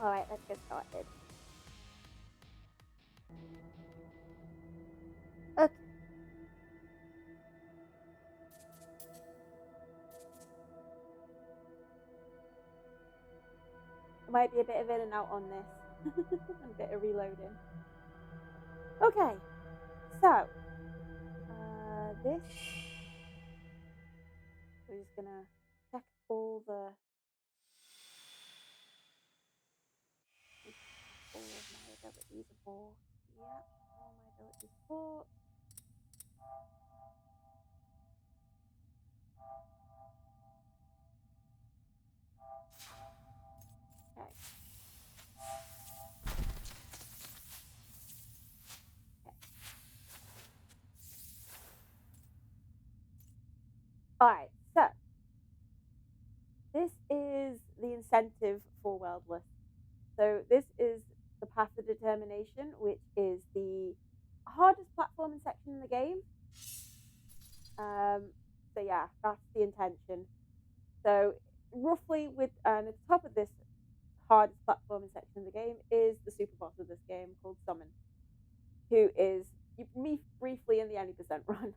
Alright, let's get started. Okay. Might be a bit of in and out on this. And a bit of reloading. Okay. So, this. We're just gonna check all my abilities are bought. Yep, all my abilities bought. Okay. Alright, so this is the incentive for Worldless. So this is the path of determination, which is the hardest platforming section in the game. So yeah, that's the intention. So roughly with the top of this hardest platforming section of the game is the super boss of this game called Summon, who is me briefly in the any percent run.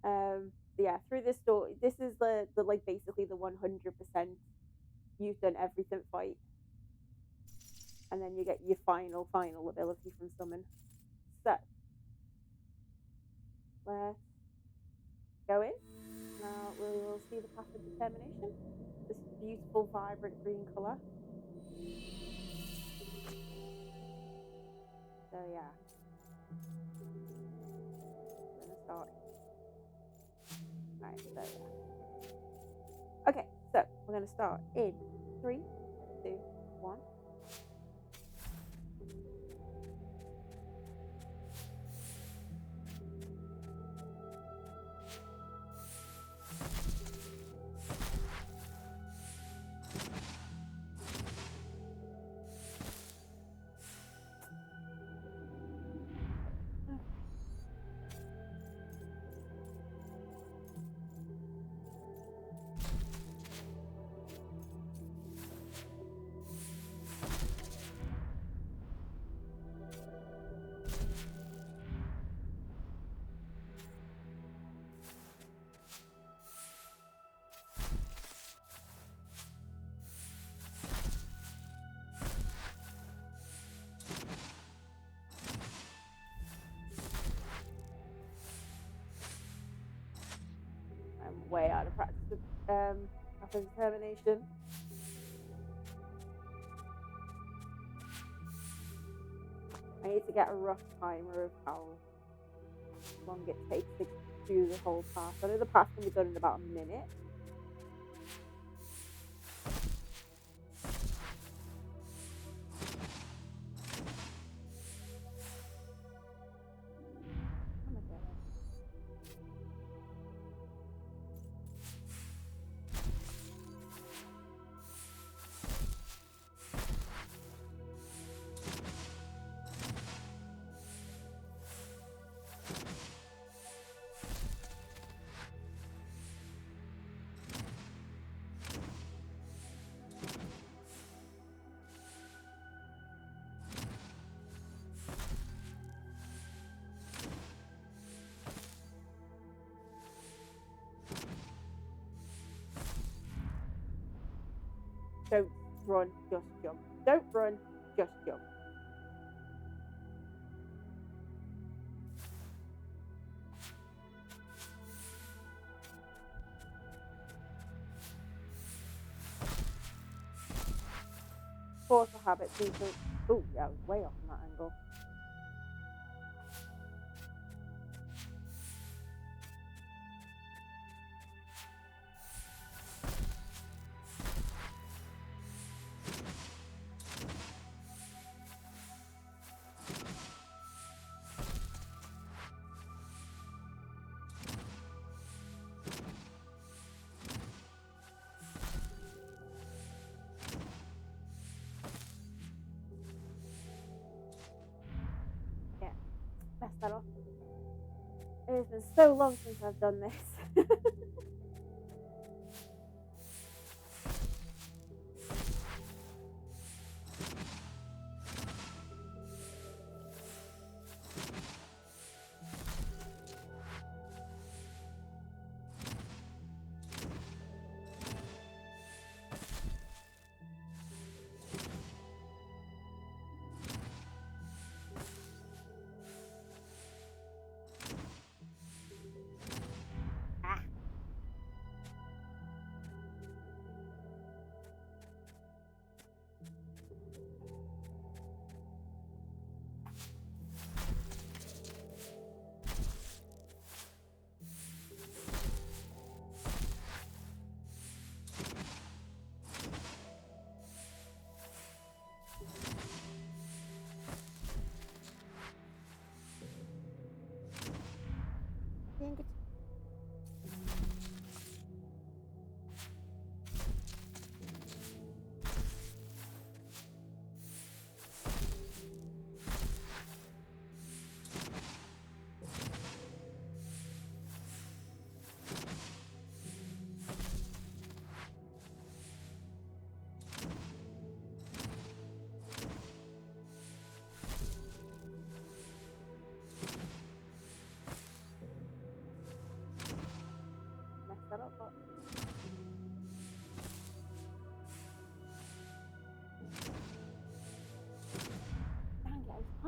So yeah, through this story, this is the like basically the 100% you've done everything fight, and then you get your final ability from Summon. So let's go in. Now we will see the path of determination. This beautiful, vibrant green color. So yeah, we're gonna start. Right, so yeah. Okay, so we're gonna start in 3, 2, 1. I'm way out of practice with path of determination. I need to get a rough timer of how long it takes to do the whole path. I know the path can be done in about a minute. Oh my god. Don't run, just jump. Don't run, just jump. Force a habit to. Oh, yeah, I was way off on that angle. Yeah, messed that up. It has been so long since I've done this.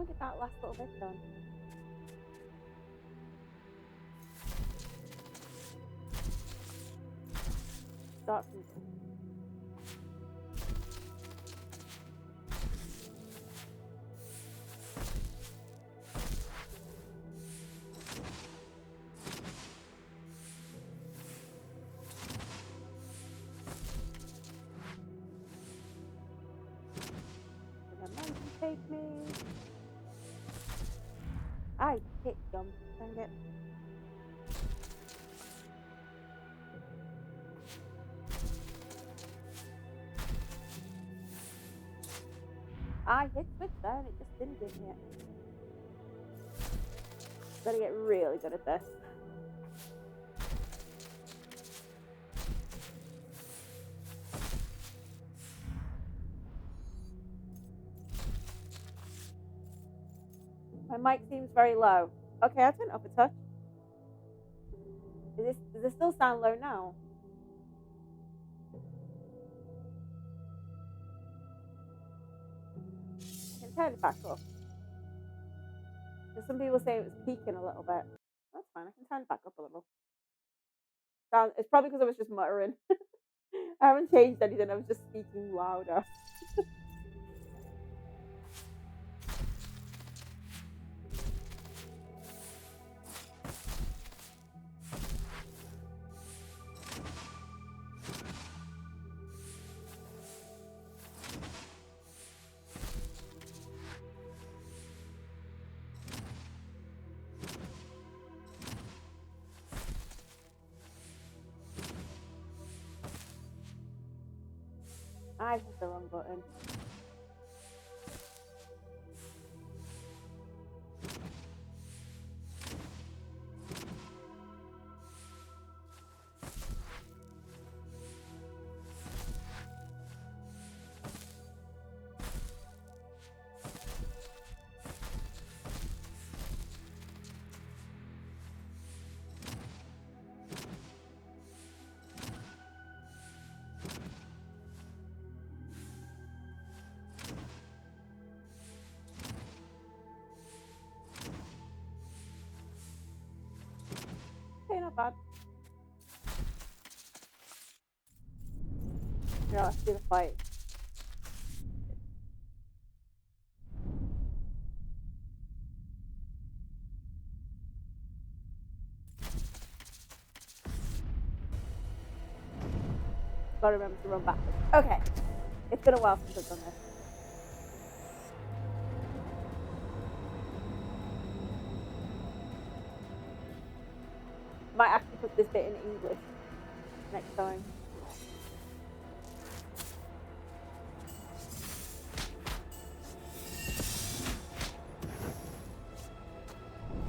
get that last little bit done. Start from this. Take me. I hit jump. Dang it. I hit switch there and it just didn't give me it. Gotta get really good at this. My mic seems very low. Okay, I'll turn it up a touch. Does it still sound low now? I can turn it back up. Because some people say it was peaking a little bit. That's fine, I can turn it back up a little. It's probably because I was just muttering. I haven't changed anything, I was just speaking louder. I hit the wrong button. Okay, not bad. Yeah, let's do the fight. Gotta remember to run backwards. Okay. It's been a while since I've done this. Might actually put this bit in English next time.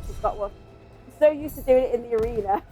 Just got one. I'm so used to doing it in the arena.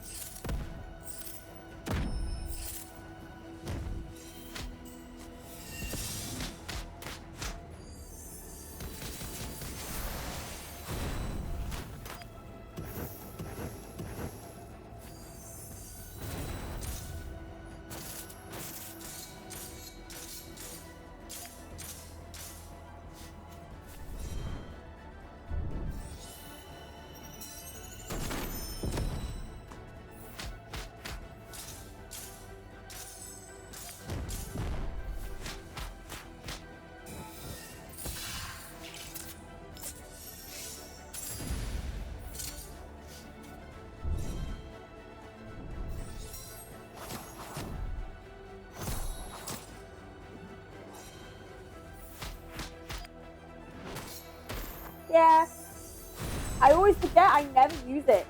Yeah. I always forget I never use it.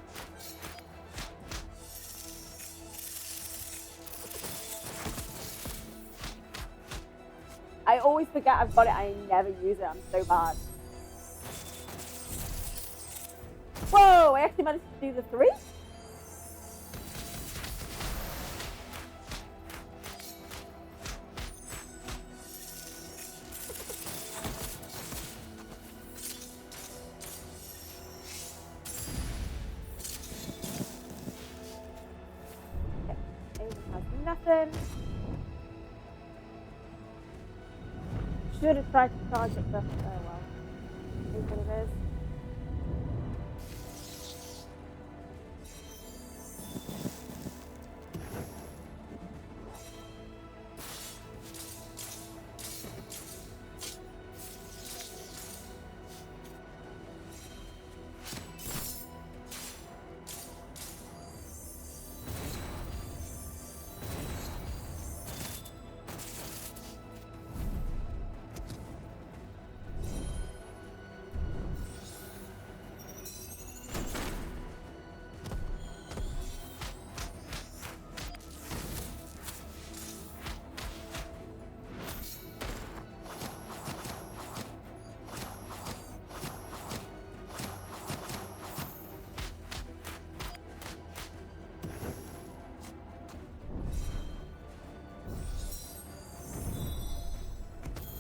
I always forget I've got it. I never use it. I'm so bad. Whoa, I actually managed to do the 3? Nothing. Should have tried to charge it, but oh well. is what it is.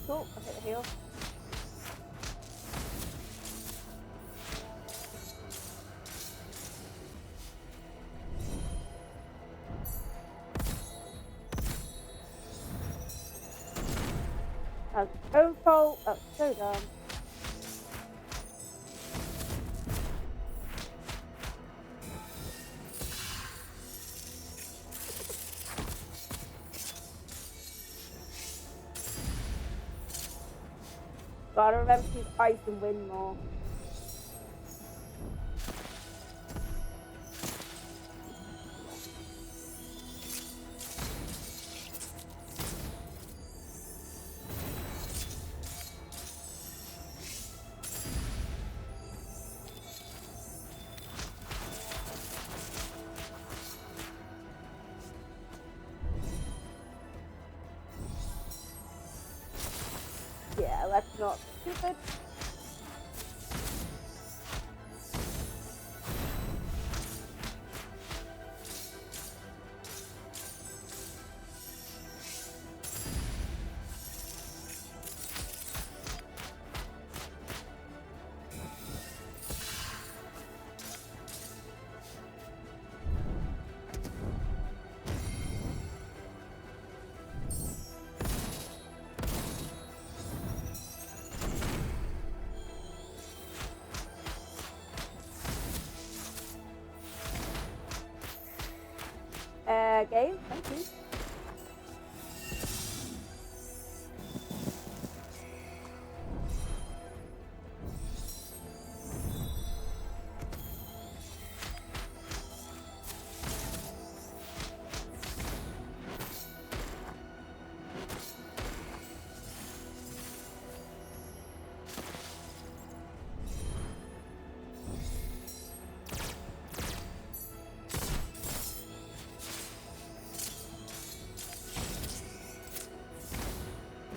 Cool, I'll hit the heal. That's own fault. That's so dumb. Gotta remember to use ice and wind more. Yeah, let's not be stupid. Game, thank you.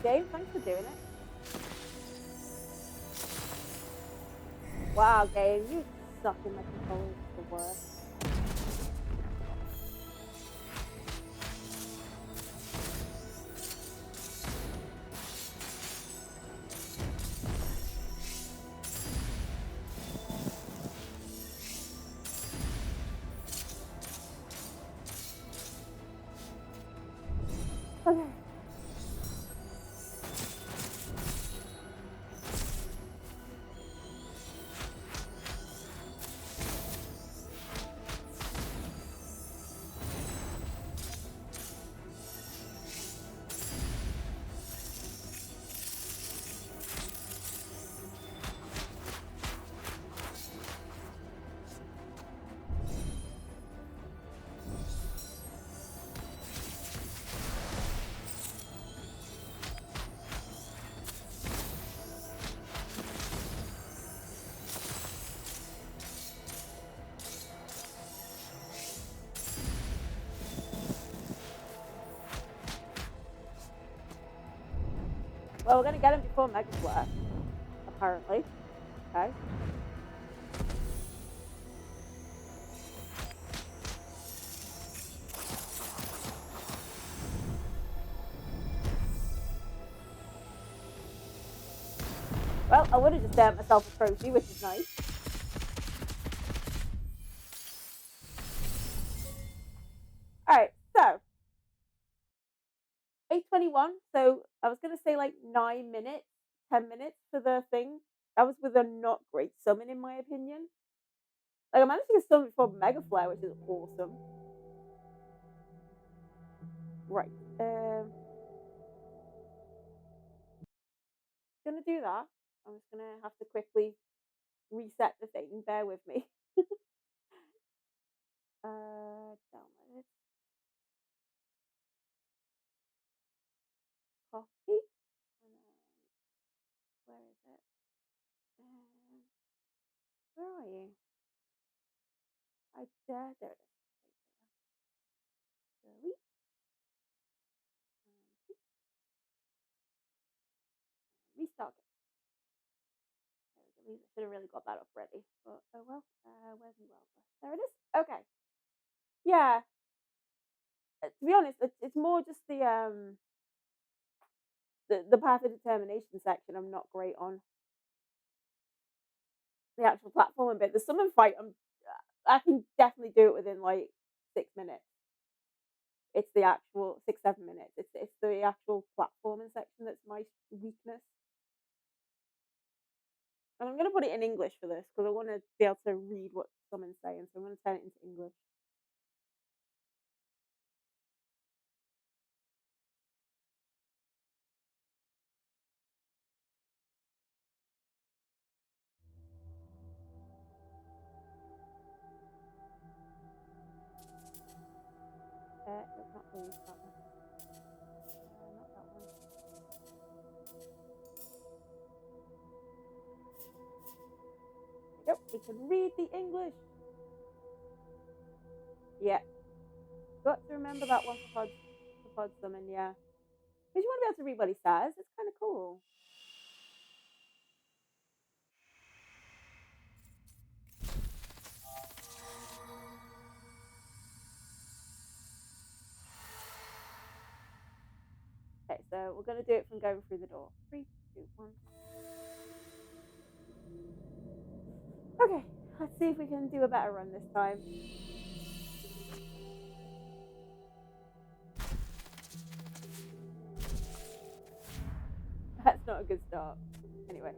Game, thanks for doing it. Wow, game, you suck in my controller. It's the worst. Okay. Well, we're gonna get him before Mega Flare, apparently. Okay. Well, I would have just earned myself a trophy, which is nice. Alright, so 8:21. So I was gonna say like 9 minutes, 10 minutes for the thing. That was with a not great summon, in my opinion. Like, I managed to get summon for Mega Flare, which is awesome. Right. Gonna do that. I'm just gonna have to quickly reset the thing. Bear with me. Download. Copy. And then, where is it? Where are you? There it is. Delete. Restart it. I should have really got that up ready. But oh well. Where's my Worldless? There it is. Okay. Yeah. To be honest, it's more just the path of determination section. I'm not great on the actual platforming bit. The summon fight, I can definitely do it within like 6 minutes. It's the actual 6-7 minutes. It's the actual platforming section that's my weakness. And I'm gonna put it in English for this because I want to be able to read what someone's saying. So I'm gonna turn it into English. Nope, not these. That one. Not that one. There we go. We can read the English. Yeah. Got to remember that one for pod summon, yeah. Because you want to be able to read what he says. It's kind of cool. Okay, so we're going to do it from going through the door. 3, 2, 1. Okay, let's see if we can do a better run this time. That's not a good start. Anyway.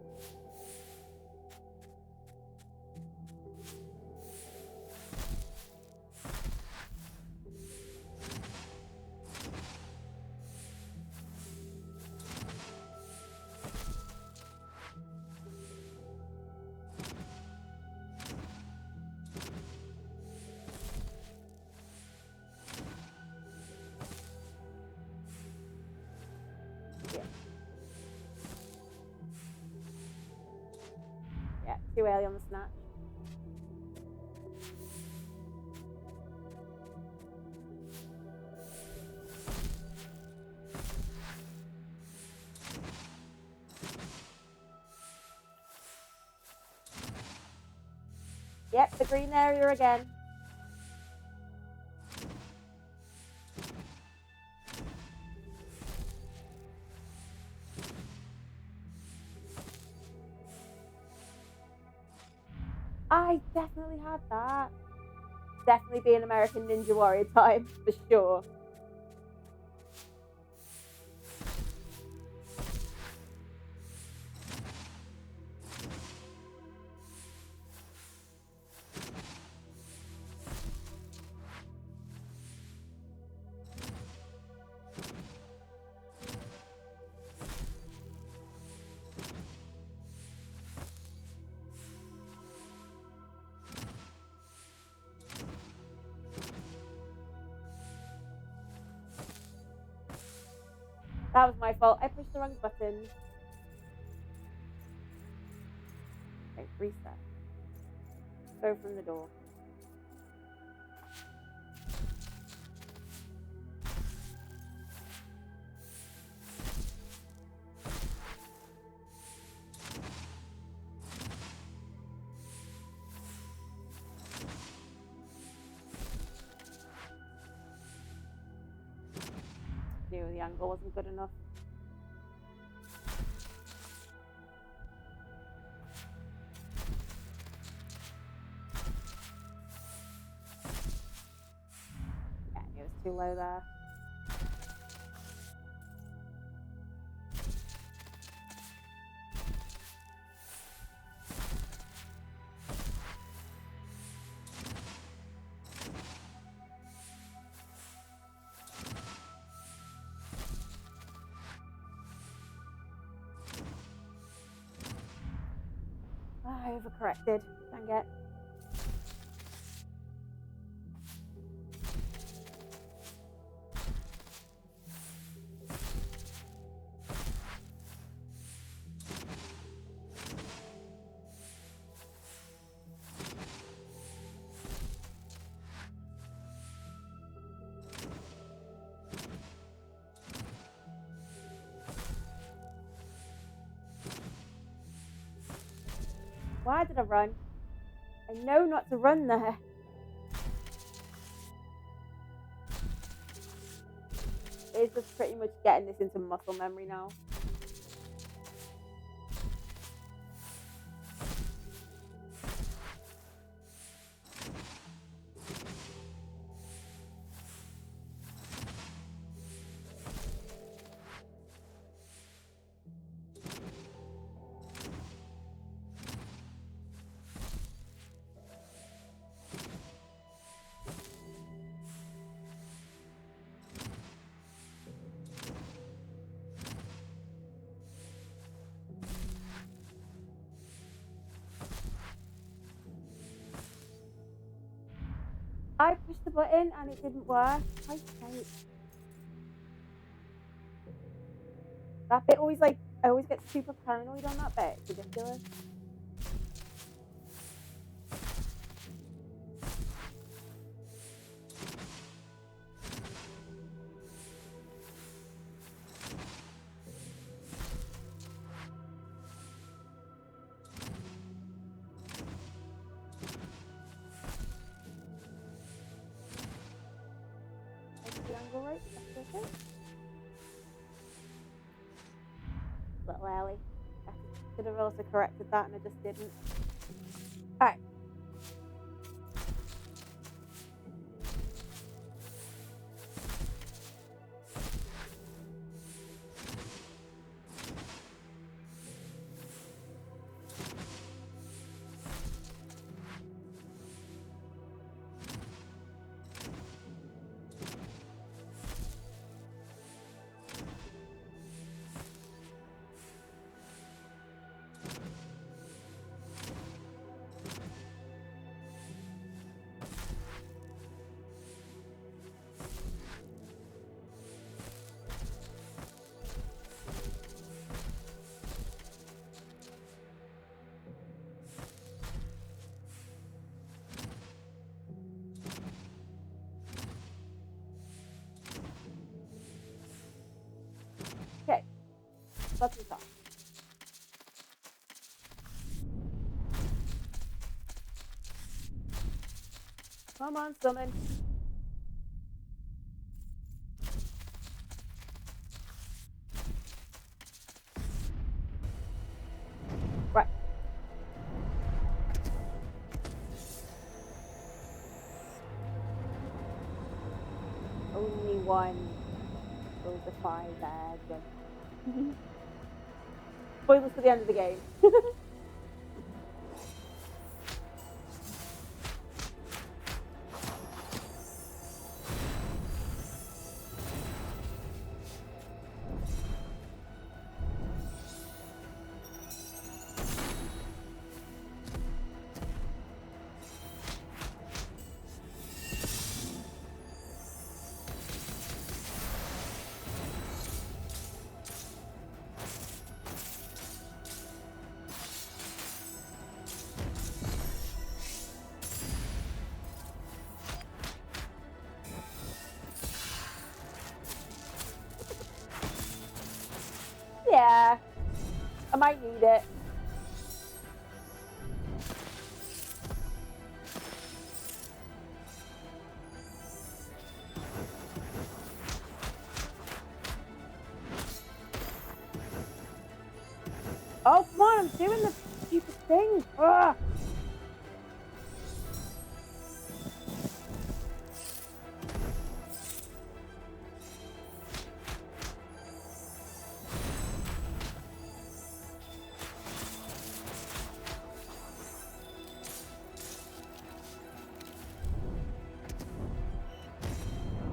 Yeah, too early on the snatch. Yep, the green area again. I definitely had that. Definitely be an American Ninja Warrior time, for sure. That was my fault. I pushed the wrong button. Okay, reset. Go from the door. Knew the angle wasn't good enough. Yeah, it was too low there. overcorrected. Dang it. Why did I run? I know not to run there. It's just pretty much getting this into muscle memory now. I pushed the button and it didn't work. That bit always I always get super paranoid on that bit. It's ridiculous. The angle right, that's okay. Little Ellie. I should have also corrected that and I just didn't. Alright. Okay. Let's talk. Come on, summon. Right. Only one will defy their judgment. Spoilers for the end of the game. Yeah. I might need it. Oh, come on, I'm doing the stupid thing. Ugh.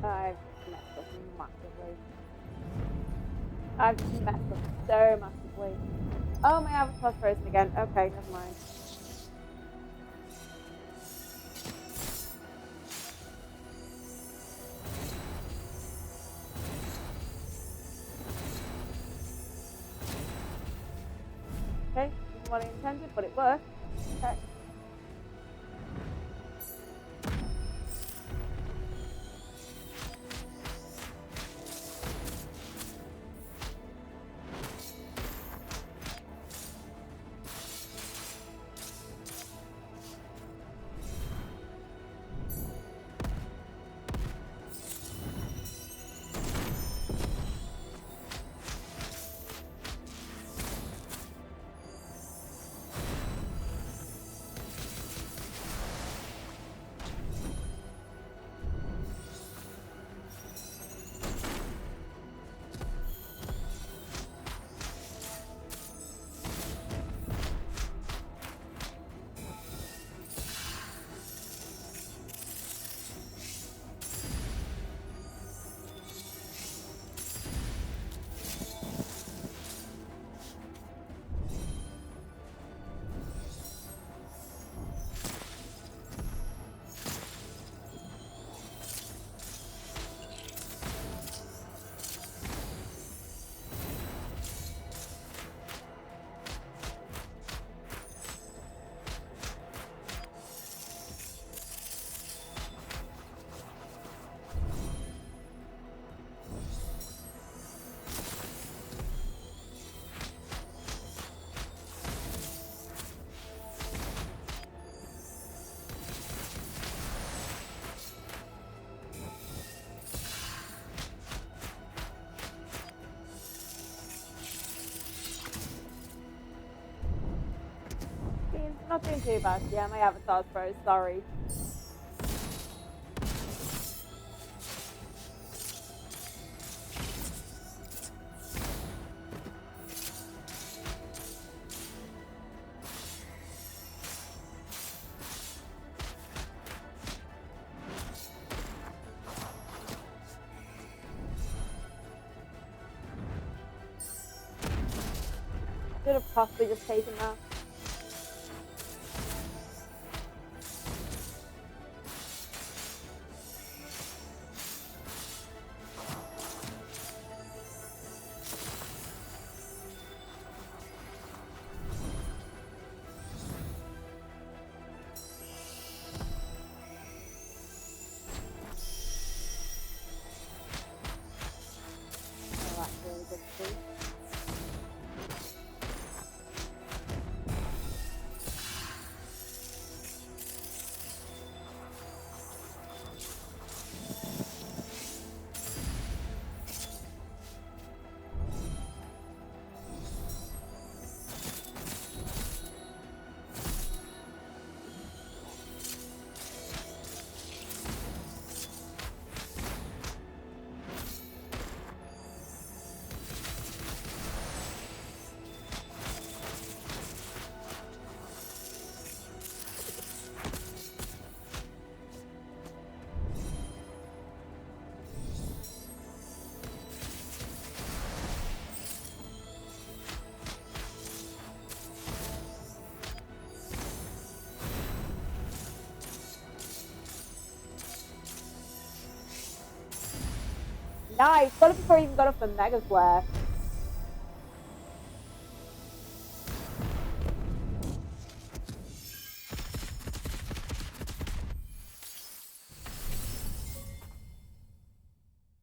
I've messed up massively. I've messed up so massively. Oh, my avatar's frozen again. Okay, never mind. Okay, isn't what I intended, but it worked. Okay. Not doing too bad. Yeah, my avatar's froze. Sorry. Should have possibly just taken that. Oh, that's really good to see. Nice. Got it before I even got off the Mega Flare.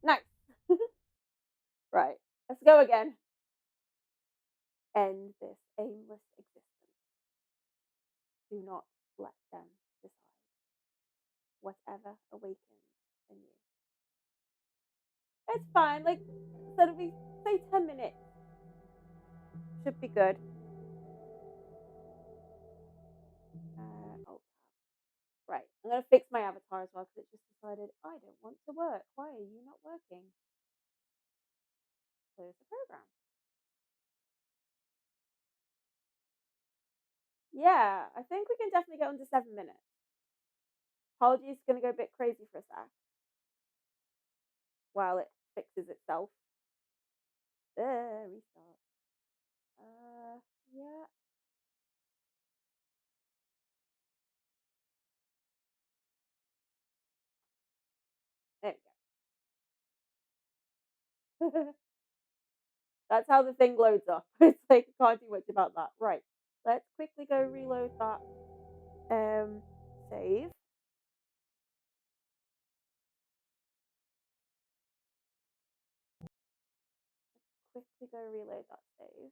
Nice. Right. Let's go again. End this aimless existence. Do not let them decide. Whatever awakens in you. It's fine. Like, so if we say 10 minutes, should be good. Alt tab. Right. I'm going to fix my avatar as well because it just decided I don't want to work. Why are you not working? Close the program. Yeah, I think we can definitely get under 7 minutes. Apologies, going to go a bit crazy for a sec while it fixes itself. Restart. Yeah. There we go. That's how the thing loads up. It's like, I can't do much about that. Right. Let's quickly go reload that save. Quickly go reload that save.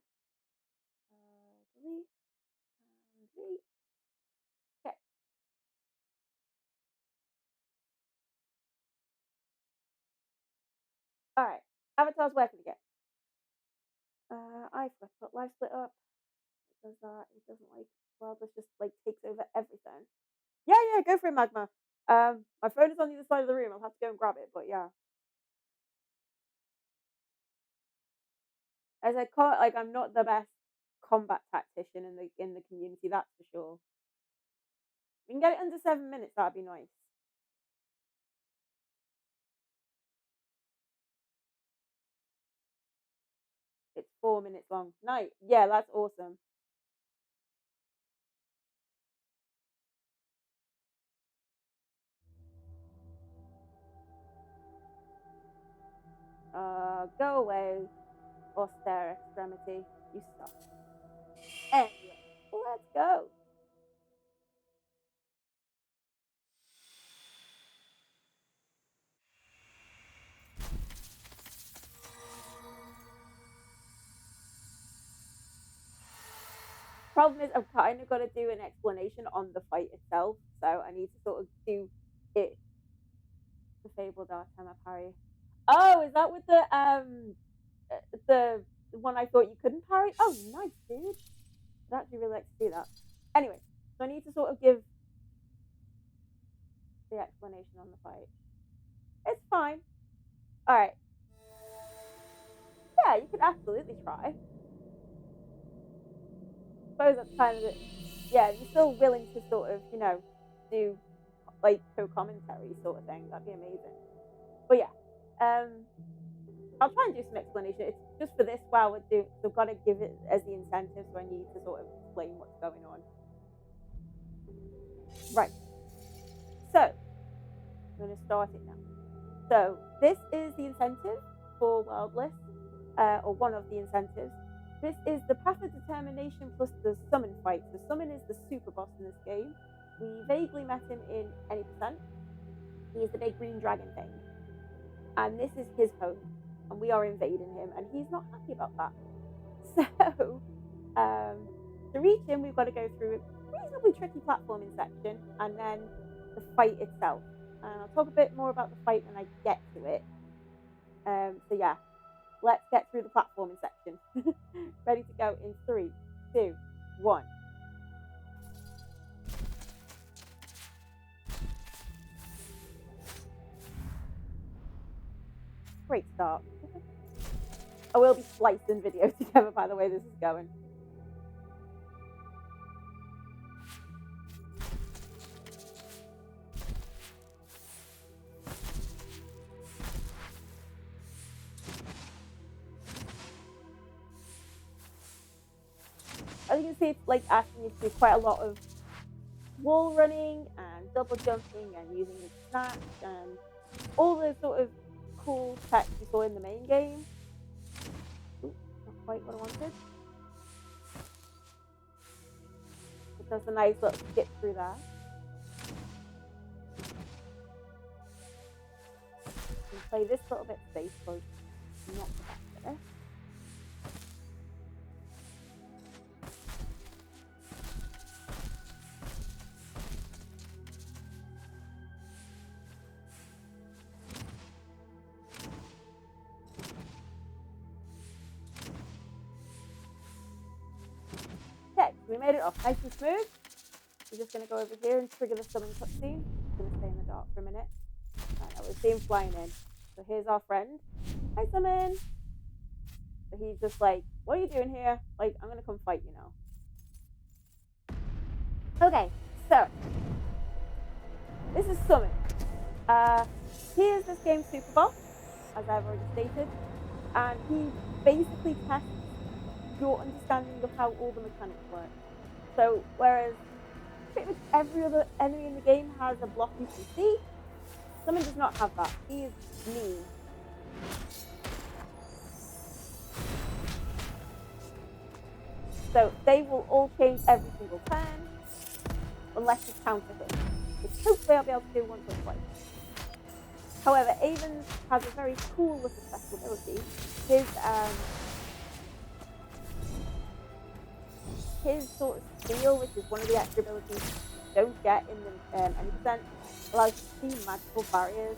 Delete and delete. Okay. All right. Avatar's working again. I forgot to put live split up. It does that. It doesn't like Worldless just like takes over everything. Yeah, go for it, Magma. My phone is on the other side of the room. I'll have to go and grab it, but yeah. As I can't like I'm not the best combat tactician in the community, that's for sure. If we can get it under 7 minutes, that'd be nice. It's 4 minutes long. Nice. Yeah, that's awesome. Go away, austere extremity. You suck. Anyway, let's go. Problem is, I've kind of got to do an explanation on the fight itself, so I need to sort of do it. The fabled Artema parry. Oh, is that with the one I thought you couldn't parry? Oh, nice, dude. I'd actually really like to see that. Anyway, so I need to sort of give the explanation on the fight. It's fine. All right. Yeah, you could absolutely try. I suppose that's kind of it. Yeah, if you're still willing to sort of, do like co-commentary sort of thing, that'd be amazing. But yeah, I'll try and do some explanation. It's just for this while we're doing, so I've got to give it as the incentive, so I need to sort of explain what's going on. Right. So, I'm going to start it now. So, this is the incentive for Worldless, or one of the incentives. This is the Path of Determination plus the Summon fight. So, Summon is the super boss in this game. We vaguely met him in Any Percent. He's the big green dragon thing. And this is his home. And we are invading him, and he's not happy about that. So, to reach him, we've got to go through a reasonably tricky platforming section, and then the fight itself. And I'll talk a bit more about the fight when I get to it. So yeah, let's get through the platforming section. Ready to go in 3, 2, 1. Great start. I will be splicing videos together by the way this is going. As you can see, it's like asking you to do quite a lot of wall running and double jumping and using the snatch and all the sort of cool tech you saw in the main game. Ooh, not quite what I wanted. But there's a nice little skip through there. You can play this little bit safe, but not the best at it. Okay, we made it off nice and smooth. We're just going to go over here and trigger the summon cutscene. I'm going to stay in the dark for a minute. Right, now we see him flying in. So here's our friend. Hi, Summon! So he's just like, what are you doing here? Like, I'm going to come fight you now. Okay, so this is Summon. He is this game's super boss, as I've already stated, and he basically tests your understanding of how all the mechanics work. So, whereas pretty much every other enemy in the game has a block you can see, Summon does not have that. He is mean. So they will all change every single turn, unless you counter hit, which hopefully I'll be able to do once or twice. However, Avon's has a very cool little special ability. His sort of steal, which is one of the extra abilities you don't get in the any percent, allows you to see magical barriers.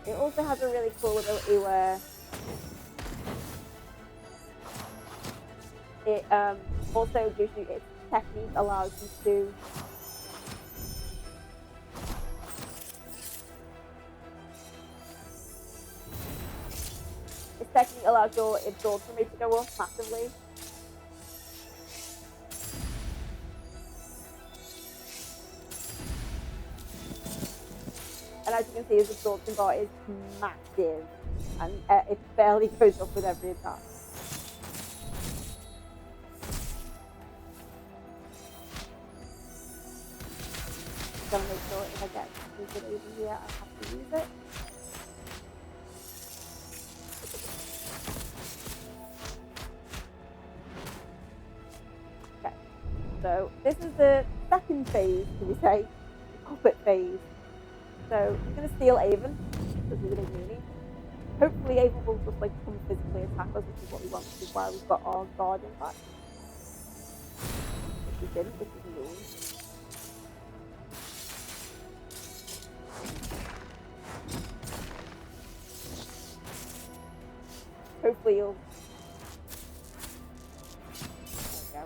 It also has a really cool ability where it also gives you, its technique allows you to your absorption rate to go up massively. And as you can see, his absorption bar is massive, and it barely goes up with every attack. I'm gonna make sure if I get used it over here, I have to use it. Okay, so this is the second phase, can we say, the puppet phase. So I'm going to steal Avon, because he's a big meanie. Hopefully Avon will just like come physically attack us, which is what we want, which is why we've got our guardian back. Which we didn't, which is mean. Hopefully you'll... There we go.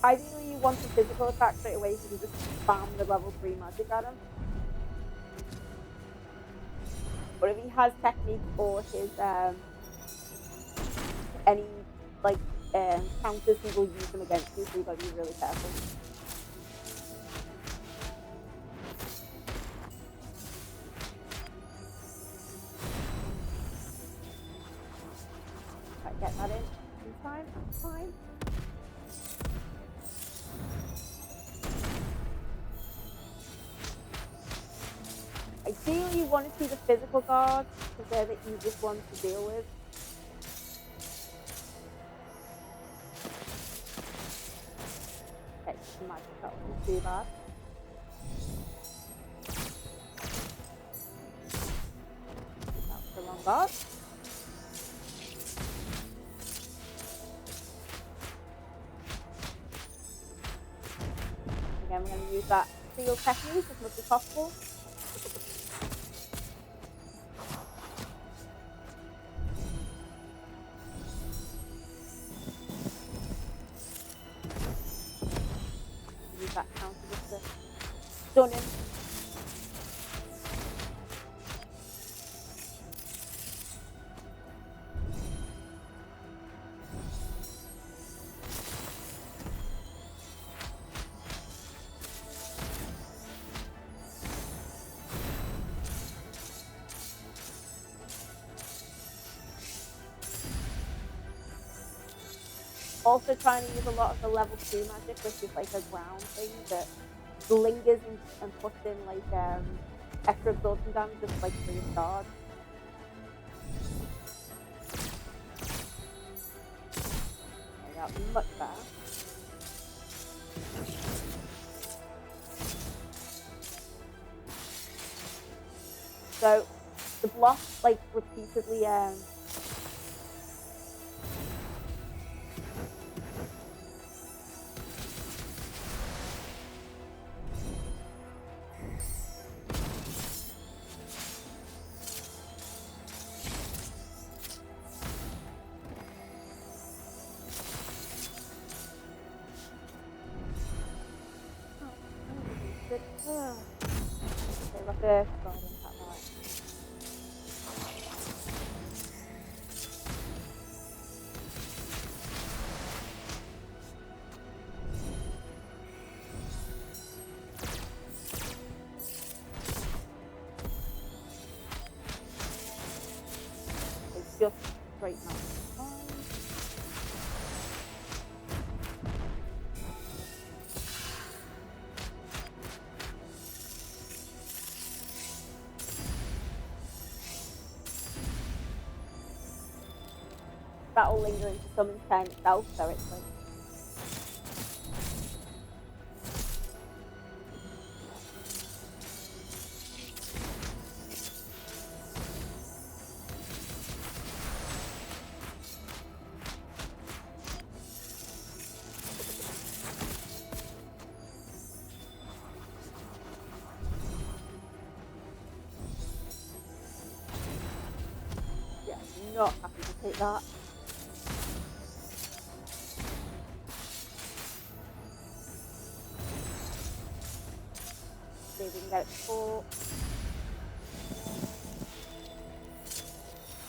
Ideally you want the physical attack straight away, so you can just spam the level 3 magic at him. But if he has technique or his any like counters, he will use them against you, so you've got to be really careful. If I get that in time, that's fine. Ideally, you want to see the physical guards, because they're the easiest ones to deal with. Okay, the magic that wasn't too bad. That was the wrong guard. Again, we're going to use that steal technique as much as possible. That counter just to stun him. Also trying to use a lot of the level 2 magic, which is like a ground thing that lingers and puts in like extra absorption damage just like 3 stars. There we go, much better. So the block like repeatedly okay, let's guardian tap that. just straight mouse is fine. That'll linger into summon's turn itself, so it's like yeah, not happy to take that. See if we can get it before.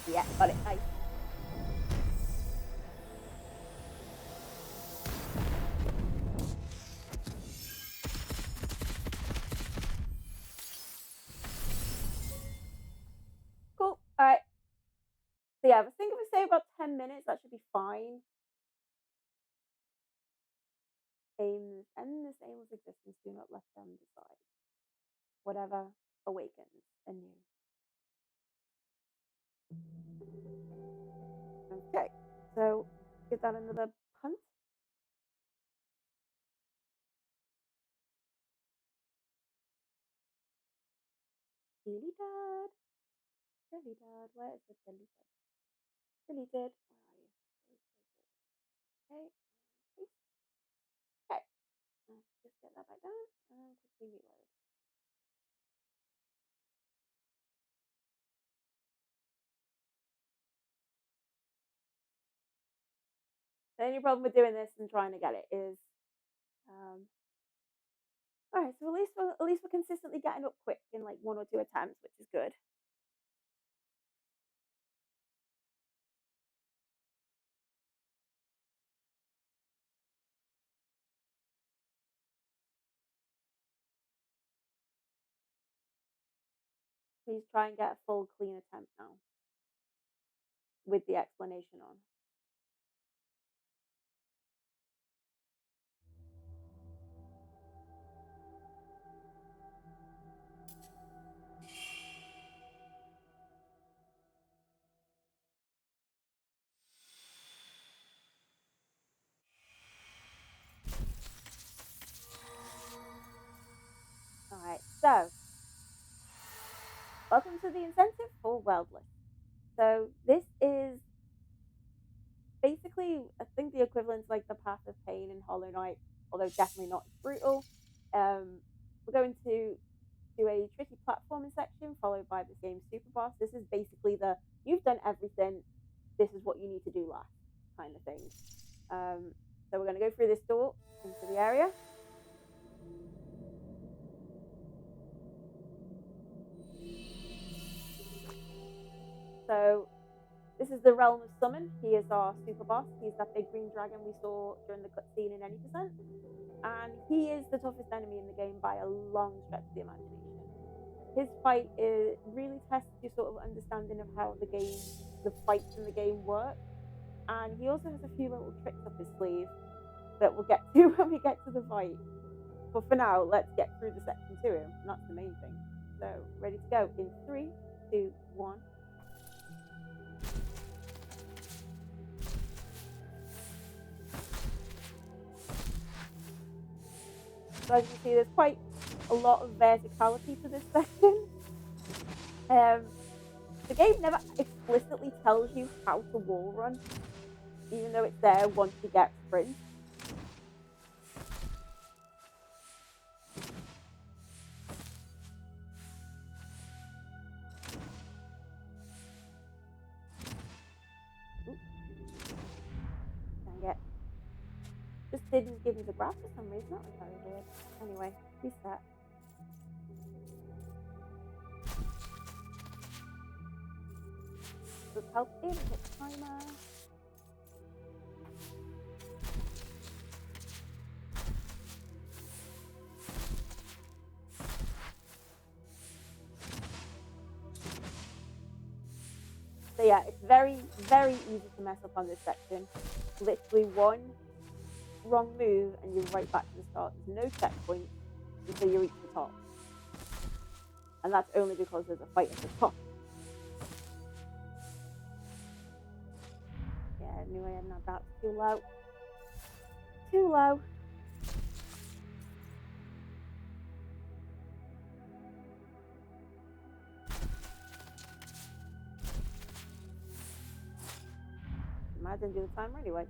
Yeah, got it, nice. Cool, alright. So yeah, I was thinking we say about 10 minutes, that should be fine. Endless aimless existence, do not let them decide. Whatever awakens anew. Okay, so give that another punt. Deleted. Deleted. Where is it deleted? Deleted. Where are you? Okay. Okay. Let's just get that back down and quickly reload. The only problem with doing this and trying to get it is, all right. So at least we're consistently getting up quick in like 1 or 2 attempts, which is good. Please try and get a full clean attempt now with the explanation on. All right. So welcome to the incentive for Worldless. So this is basically, I think the equivalent's like the Path of Pain in Hollow Knight, although definitely not as brutal. We're going to do a tricky platforming section followed by this game's super boss. This is basically the you've done everything, this is what you need to do last kind of thing. So we're going to go through this door into the area. So this is the Realm of Summon. He is our super boss. He's that big green dragon we saw during the cutscene in Any Percent. And he is the toughest enemy in the game by a long stretch of the imagination. His fight really tests your sort of understanding of how the fights in the game work. And he also has a few little tricks up his sleeve that we'll get to when we get to the fight. But for now, let's get through the section to him. And that's the main thing. So, ready to go in 3, 2, 1. So as you can see, there's quite a lot of verticality to this section. The game never explicitly tells you how to wall run, even though it's there once you get sprint. Dang it. Just didn't give me the graph for some reason. That was very weird. Anyway, reset. Let's help in hit timer. yeah, it's very, very easy to mess up on this section. Literally one wrong move and you're right back to the start. There's no checkpoint until you reach the top. And that's only because there's a fight at the top. Yeah, anyway, no, that's too low. Too low. I didn't do the timer anyway.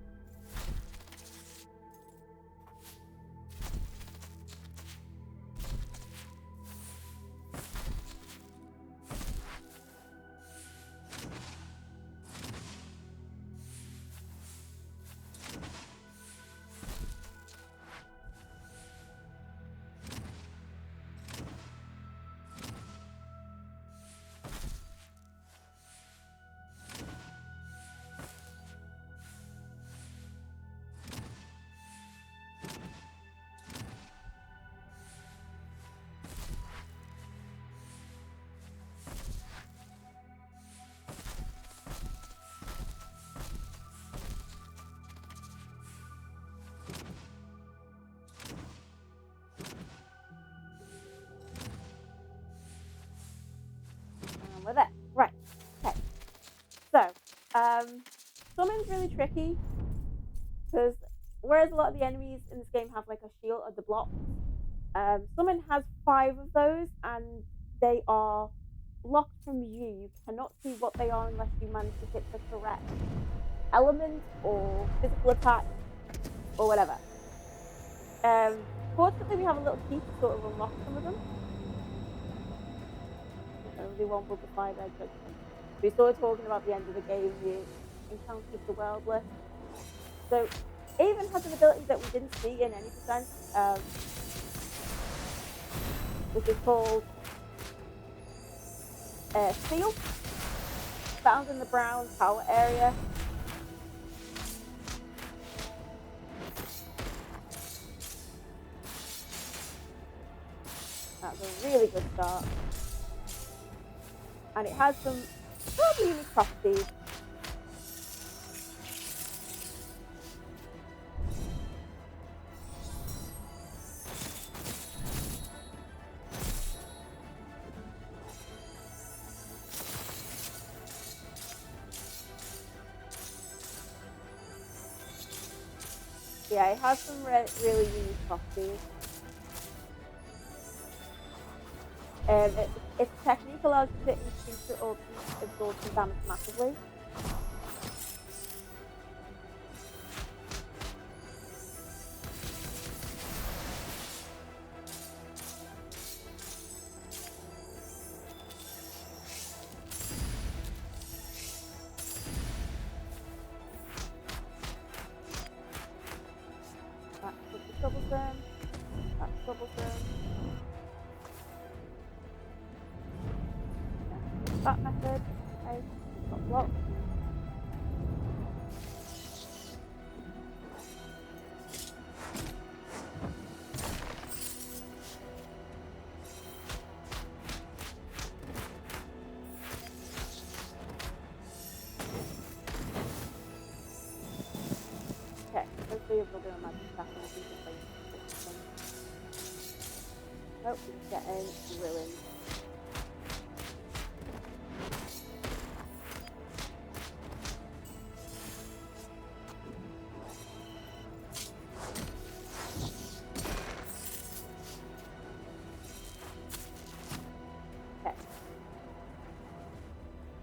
With it. Right. Okay. So, summon's really tricky because whereas a lot of the enemies in this game have like a shield or the blocks, summon has 5 of those and they are blocked from view. You cannot see what they are unless you manage to hit the correct element or physical attack or whatever. Fortunately, we have a little key to sort of unlock some of them. Only one will defy their judgment. We started talking about the end of the game, the encounter the Worldless. So it even has an ability that we didn't see in any percent, which is called Seal, found in the brown tower area. That's a really good start. And it has some probably unique properties. Yeah, it has some really unique properties. Its technique allows you to increase your ultimate absorption damage massively. That's troublesome. That's troublesome. That method. Okay, got blocked. Okay, hopefully we'll do a magic attack and I think it's like nope, he's getting ruined.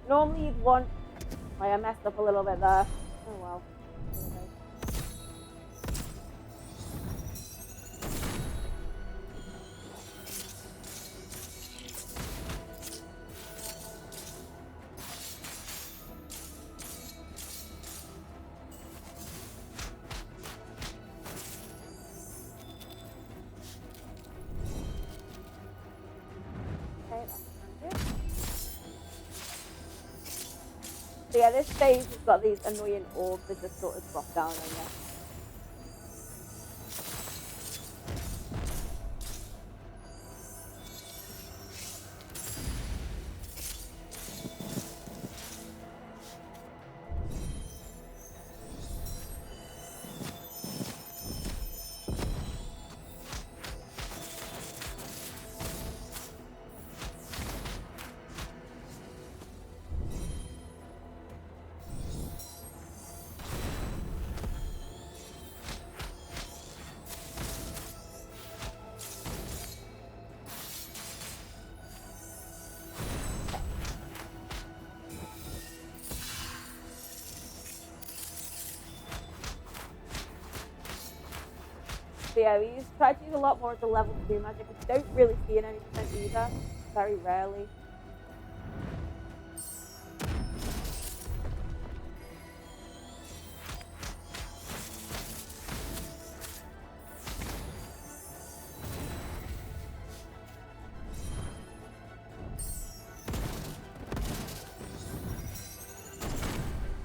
Normally you'd want, like I messed up a little bit there. Oh well. Okay, that's good. So yeah, this stage has got these annoying orbs that just sort of drop down on you. So yeah, we try to use a lot more of the level 2 magic, which you don't really see in any percent either. Very rarely.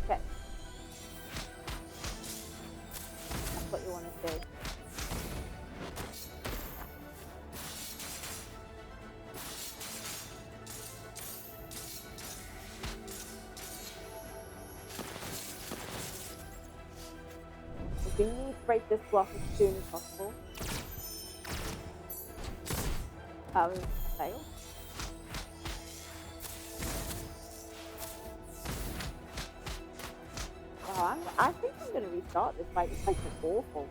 Okay. That's what you want to do. We need to break this block as soon as possible. That was a fail. Wow, I think I'm going to restart this fight. This fight is awful.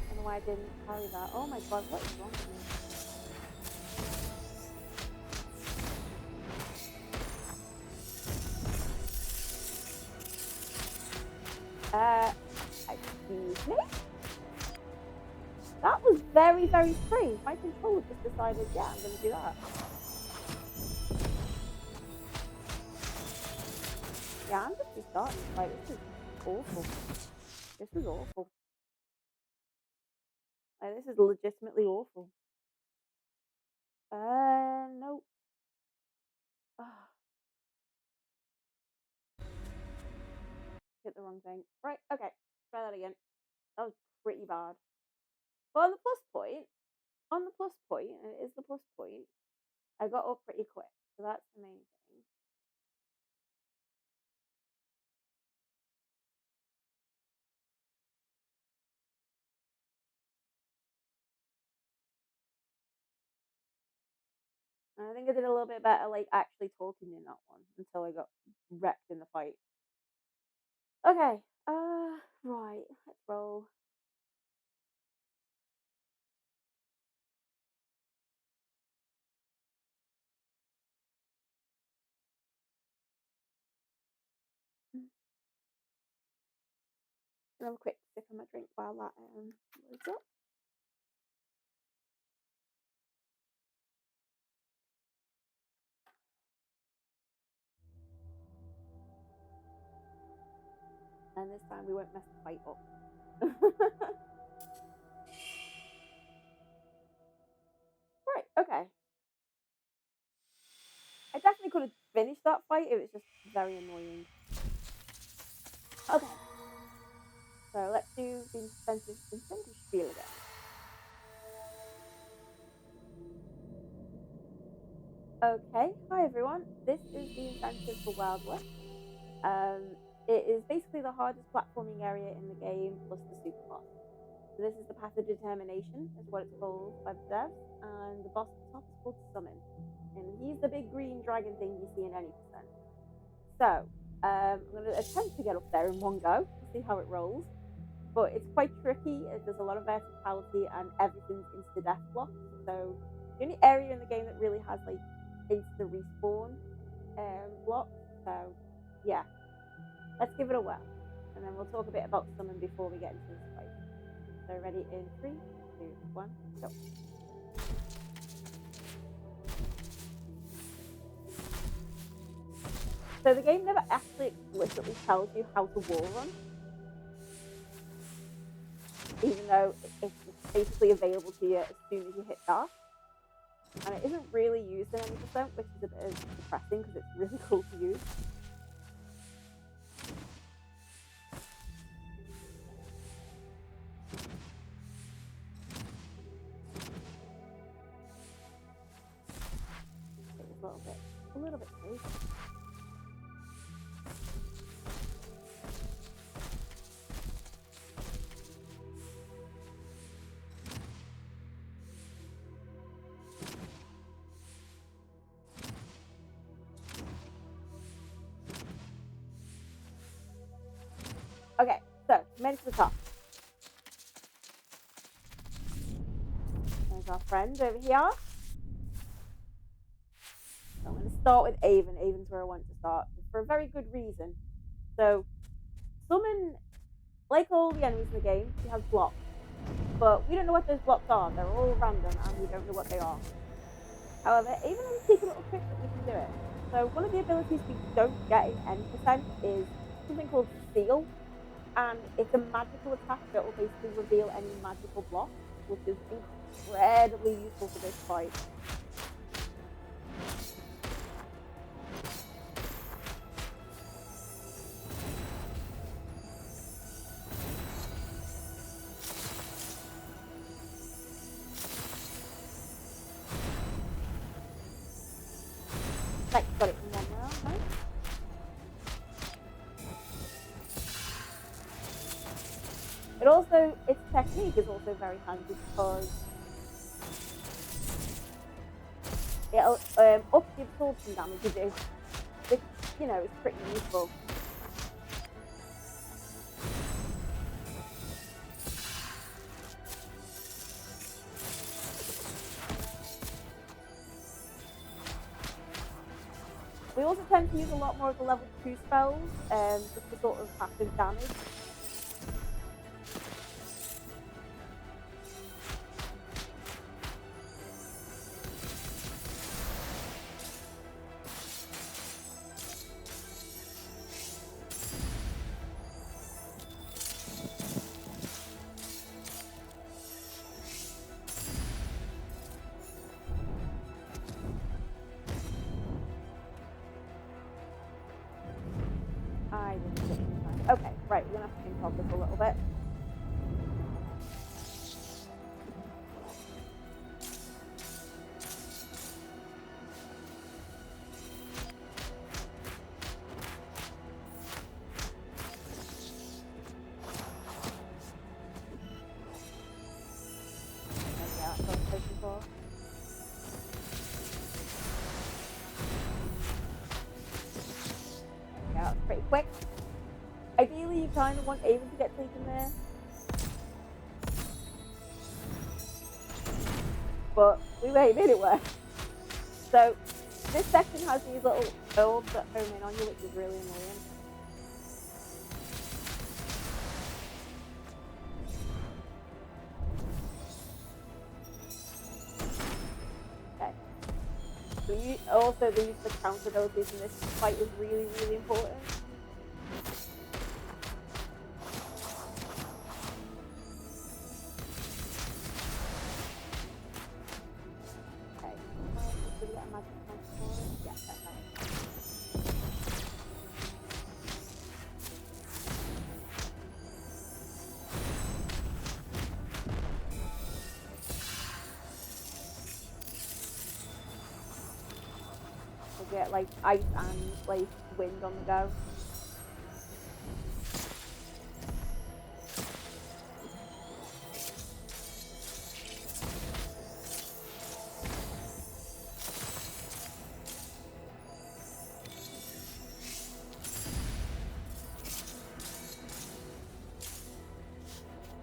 I don't know why I didn't carry that. Oh my god, what is wrong with me? Excuse me? That was very, very strange. My controller just decided, yeah, I'm going to do that. Yeah, I'm just restarting. Like, this is awful. This is awful. Like, this is legitimately awful. Nope. Hit the wrong thing. Right, okay. Try that again. That was pretty bad. But on the plus point, and it is the plus point, I got up pretty quick. So that's the main thing. And I think I did a little bit better, like, actually talking in that one until I got wrecked in the fight. Okay. Right. Let's roll. Have a quick sip of my drink while that loads up. And this time we won't mess the fight up. Right, okay. I definitely could have finished that fight. It was just very annoying. Okay. So let's do the incentive spiel again. Okay, hi everyone. This is the incentive for Worldless. It is basically the hardest platforming area in the game plus the super boss. So this is the Path of Determination, is what it's called by the devs, and the boss at the top is called Summon. And he's the big green dragon thing you see in any percent. So, I'm going to attempt to get up there in one go to see how it rolls. But it's quite tricky. There's a lot of verticality and everything's insta-death blocks. So the only area in the game that really has like insta-respawn blocks. So yeah, let's give it a whirl. And then we'll talk a bit about Summon before we get into this fight. So ready in 3, 2, 1, go. So the game never actually explicitly tells you how to wall run, even though it's basically available to you as soon as you hit dash. And it isn't really used in any percent, which is a bit depressing because it's really cool to use. It's a little bit crazy. Okay, so made it to the top. There's our friend over here. So I'm going to start with Avon. Avon's where I want to start for a very good reason. So, Summon, like all the enemies in the game, he has blocks. But we don't know what those blocks are. They're all random and we don't know what they are. However, Avon has a secret little trick that we can do it. So one of the abilities we don't get in N% is something called Seal. And it's a magical attack that will basically reveal any magical blocks, which is incredibly useful for this fight. Like, got it from one round, right? It also, its technique is also very handy because it'll up the absorption damage you do. Which, you know, is pretty useful. We also tend to use a lot more of the level 2 spells, just for sort of passive damage. I didn't get in time. Okay, right, we're gonna have to think of this a little bit. Yeah, that's what I was hoping for. Yeah, that's pretty quick. Ideally, you kind of want Avon to get taken there. But we made it work. So, this section has these little orbs that home in on you, which is really annoying. Okay. So also the use of the counter abilities in this fight is really, really important. Get like ice and like wind on the go.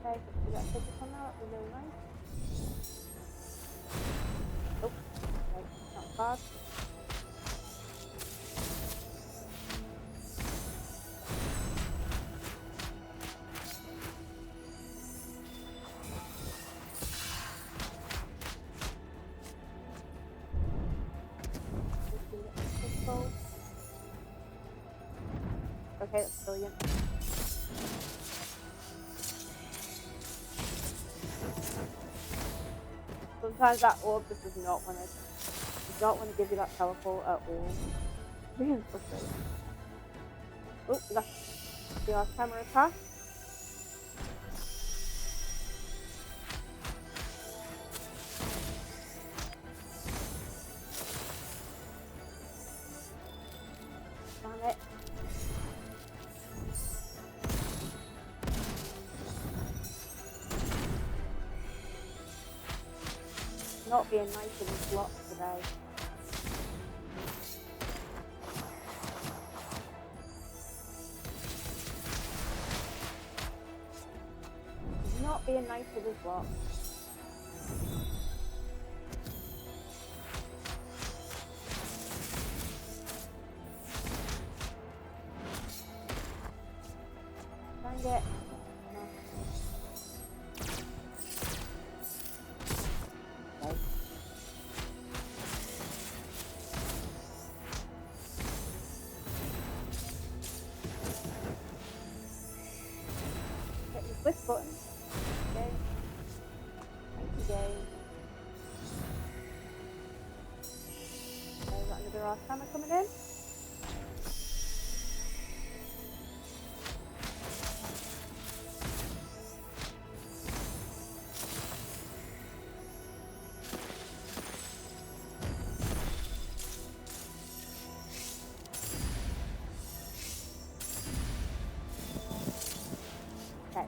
Okay, so we got focus on that, that's really nice. Oh, okay, not bad. Okay, that's brilliant. Sometimes that orb just does not want to give you that teleport at all. Really frustrating. Oh, we got the camera attack. Damn it. Not being nice in this block today. Stop being nice to this block. Dang it. No. Okay. Hit the switch button. Okay. Thank you, game. Okay, we've got another arcana coming in. Okay.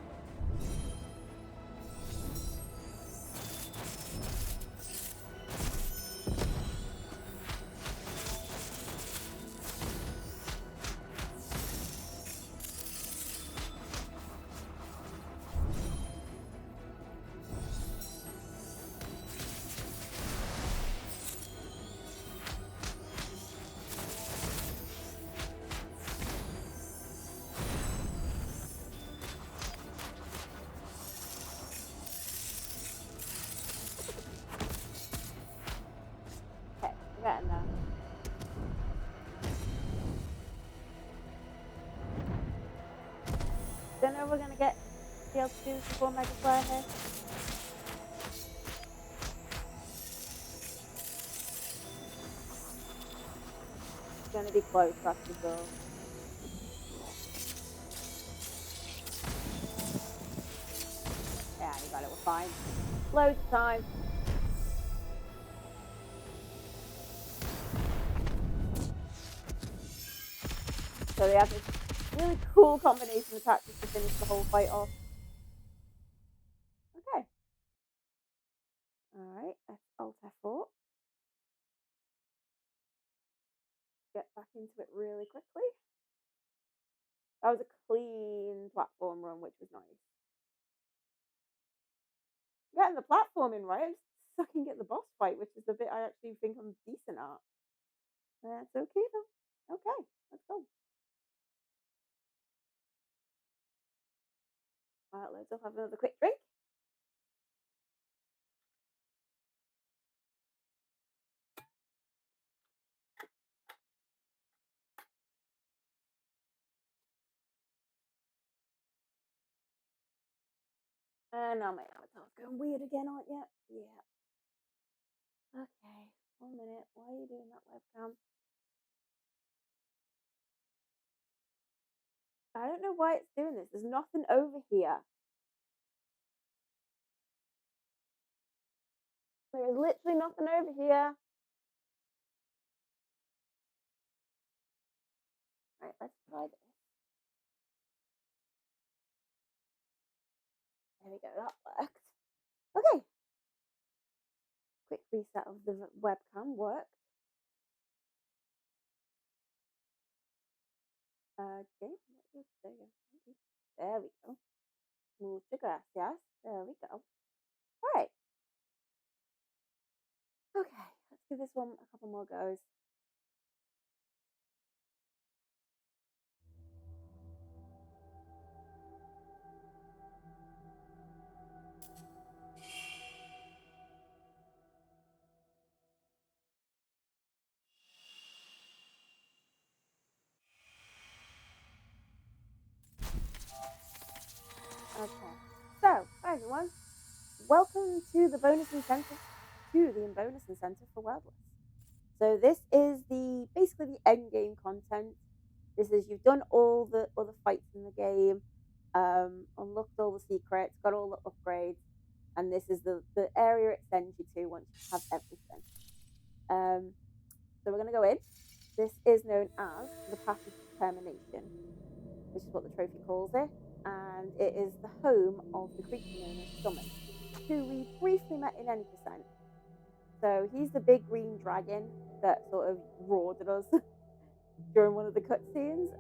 Okay, we're getting there. Don't know if we're gonna be able to do this before Mega Flare here. It's gonna be close, that's for sure. Yeah, you got it, we're fine. Loads of time. So they have this really cool combination of tactics to finish the whole fight off. Okay. Alright, let's Alt F4. Get back into it really quickly. That was a clean platform run, which was nice. Getting the platforming right, I'm sucking at the boss fight, which is the bit I actually think I'm decent at. That's okay though. Okay, let's go. Let's have another quick drink. And now my avatar's going weird again, aren't you? Yeah. Okay, 1 minute. Why are you doing that webcam? I don't know why it's doing this. There's nothing over here. There is literally nothing over here. Right, let's try this. There we go, that worked. Okay. Quick reset of the webcam worked. Okay, there we go. There we go. Muchas gracias. There we go. All right. Okay, let's give this one a couple more goes. Okay. So, hi everyone. Welcome to the bonus incentive for Worldless. So this is basically the end game content. This is you've done all the other fights in the game, unlocked all the secrets, got all the upgrades, and this is the area it sends you to once you have everything. So we're gonna go in. This is known as the Path of Determination, which is what the trophy calls it, and it is the home of the creature known as Summon, who we briefly met in Any Percent. So he's the big green dragon that sort of roared at us during one of the cutscenes.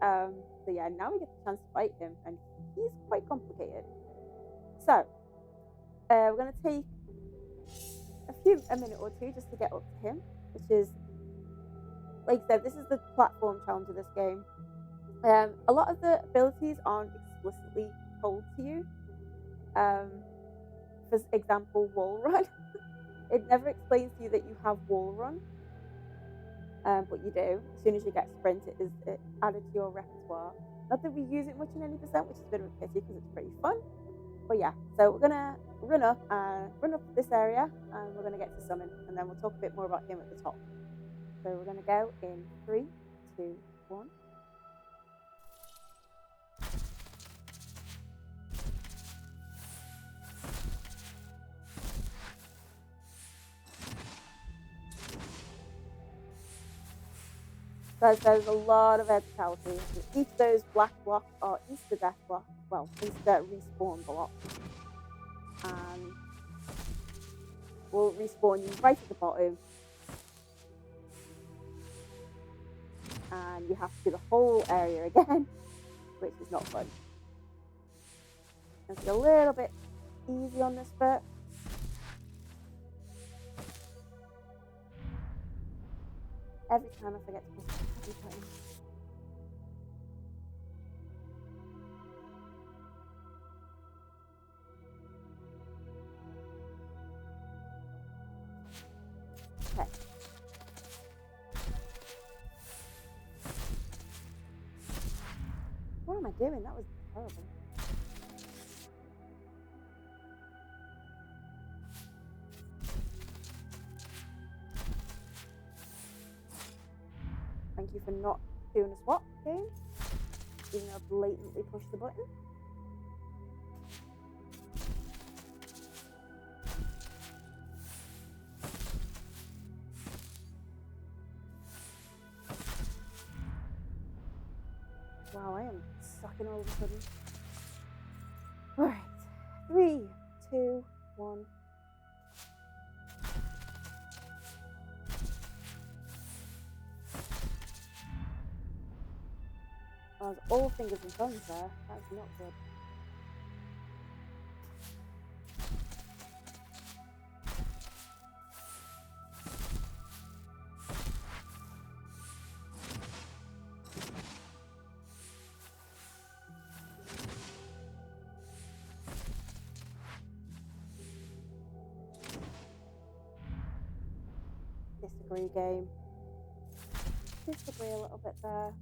So yeah, now we get the chance to fight him, and he's quite complicated. So We're going to take a minute or two just to get up to him, which is, like I said, this is the platform challenge of this game. A lot of the abilities aren't explicitly told to you. For example, wall run. It never explains to you that you have wall run, but you do. As soon as you get sprint, it is added to your repertoire. Not that we use it much in any percent, which is a bit of a pity because it's pretty fun. But yeah, so we're gonna run up this area, and we're gonna get to summon, and then we'll talk a bit more about him at the top. So we're gonna go in 3, 2, 1. So there's a lot of verticality. Each of those black blocks are insta death blocks, well, insta respawn blocks. And we'll respawn you right at the bottom. And you have to do the whole area again, which is not fun. It's a little bit easy on this bit. Every time I forget to push the button. Okay. What am I doing? That was terrible. Thank you for not doing a swap game, even though I blatantly pushed the button. Wow, I am sucking all of a sudden. Alright, 3, 2, 1. I was all fingers and thumbs there. That's not good. Disagree game. Disagree a little bit there.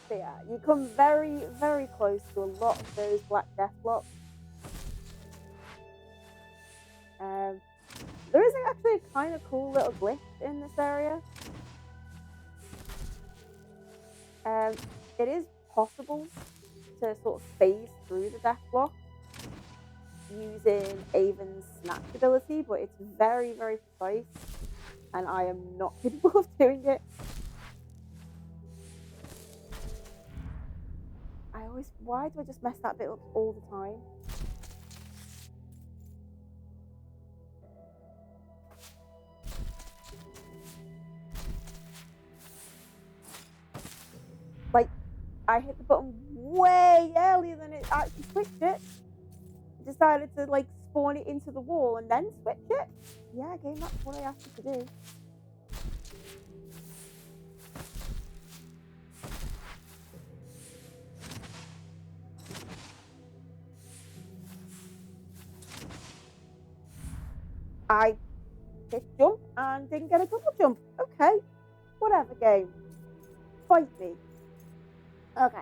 So yeah, you come very, very close to a lot of those black death blocks. There is actually a kind of cool little glitch in this area. It is possible to sort of phase through the death block using Avon's snatch ability, but it's very, very precise, and I am not capable of doing it. Why do I just mess that bit up all the time? Like, I hit the button way earlier than it actually switched it. I decided to, like, spawn it into the wall and then switch it. Yeah, game, that's what I asked you to do. I hit jump and didn't get a double jump. Okay, whatever, game. Fight me. Okay.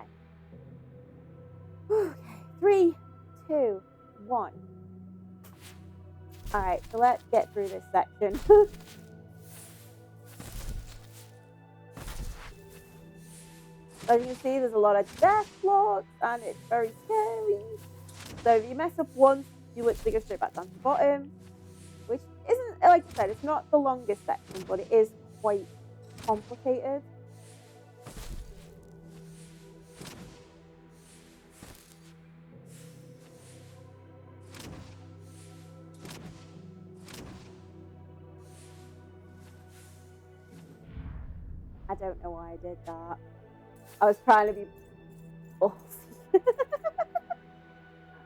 Okay, 3, 2, 1. Alright, so let's get through this section. As you can see, there's a lot of death blocks, and it's very scary. So if you mess up once, you literally go straight back down to the bottom, which isn't, like I said, it's not the longest section, but it is quite complicated. don't know why I did that. I was trying to be ballsy.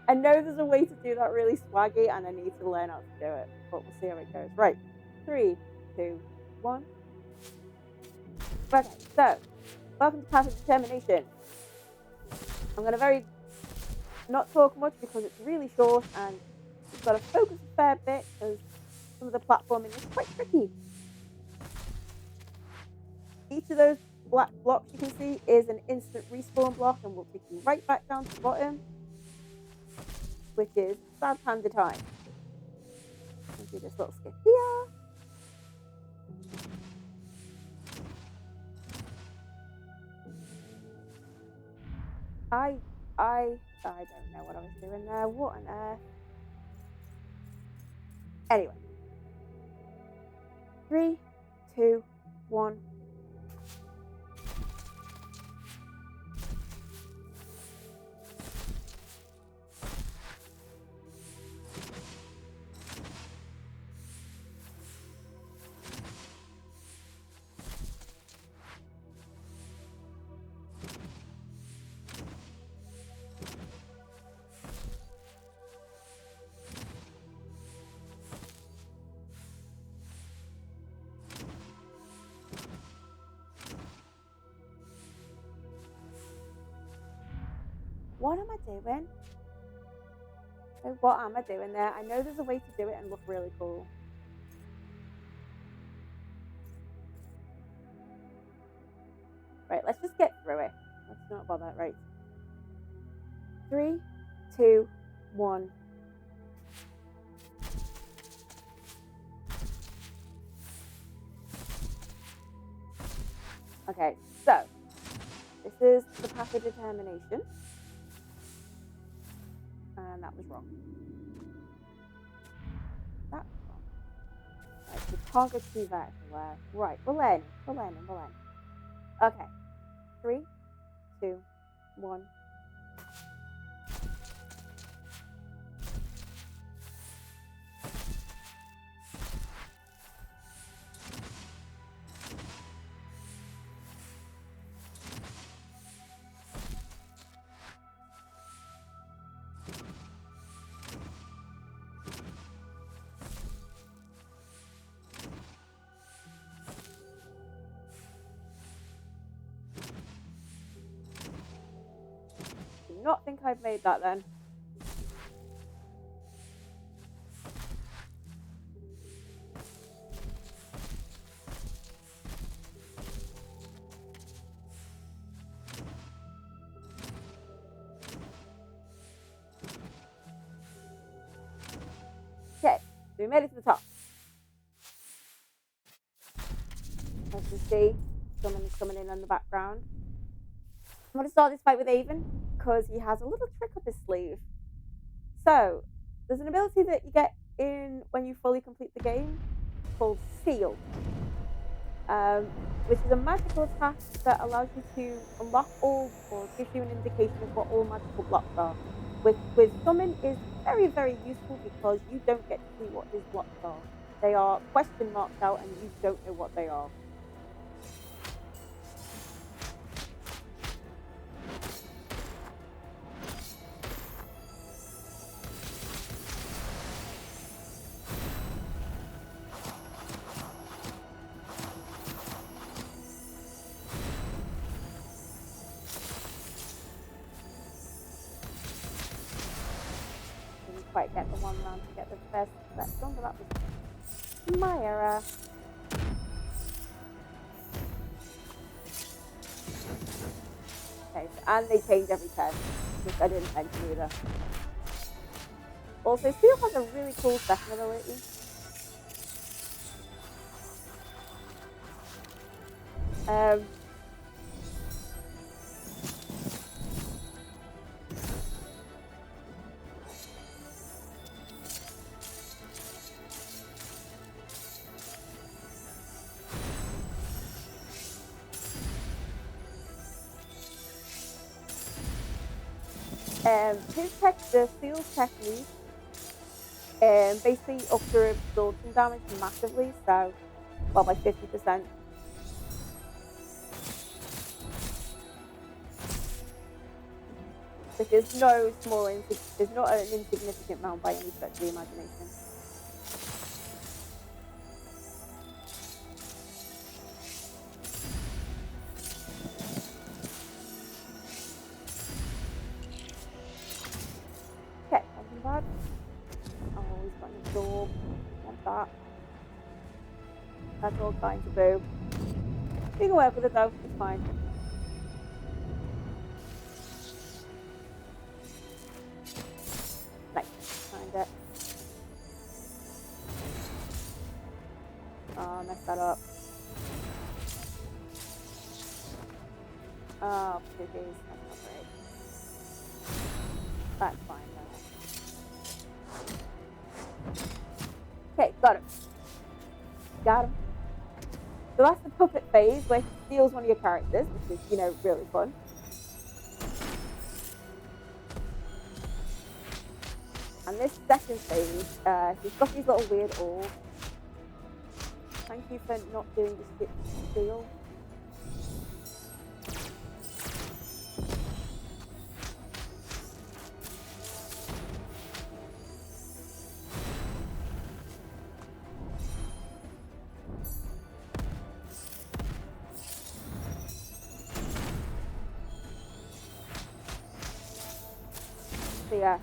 I know there's a way to do that really swaggy, and I need to learn how to do it, but we'll see how it goes. Right, 3, 2, 1. Okay, so welcome to Path of Determination. I'm going to not talk much because it's really short, and you've got to focus a fair bit because some of the platforming is quite tricky. Each of those black blocks you can see is an instant respawn block, and will take you right back down to the bottom, which is sad panda time. I'll do this little skip here. I don't know what I was doing there. What on earth? Anyway. 3, 2, 1. What am I doing? What am I doing there? I know there's a way to do it and look really cool. Right, let's just get through it. Let's not bother. Right. 3, 2, 1. Okay, so this is the Path of Determination. And that was wrong. That was wrong. Right, the target to that everywhere. Right, we're learning. Okay. 3, 2, 1. Do not think I've made that then. Okay, so we made it to the top. As you can see, someone's coming in the background. I'm going to start this fight with Avon because he has a little trick up his sleeve. So, there's an ability that you get in when you fully complete the game called Seal, which is a magical attack that allows you to unlock all, or gives you an indication of what all magical blocks are. With Summon is very, very useful because you don't get to see what his blocks are. They are question marked out and you don't know what they are. Didn't quite get the one round to get the first set done, but that was my error. Okay, and they change every turn, which I didn't mention either. Also, Seal has a really cool second ability. The Seal's technique basically ups your absorption damage massively, so, well, by 50%. Like, there's no there's not an insignificant amount by any stretch of the imagination. Okay, something bad. Oh, he's got an absorb. Want that. That's all fine to boo. We can work with it though, it's fine. Nice, find it. Oh, messed that up. Oh, poopies, that's not great. That's fine though. Okay, got him. Got him. So that's the puppet phase where he steals one of your characters, which is, really fun. And this second phase, he's got these little weird orbs. Thank you for not doing the steal. So yeah.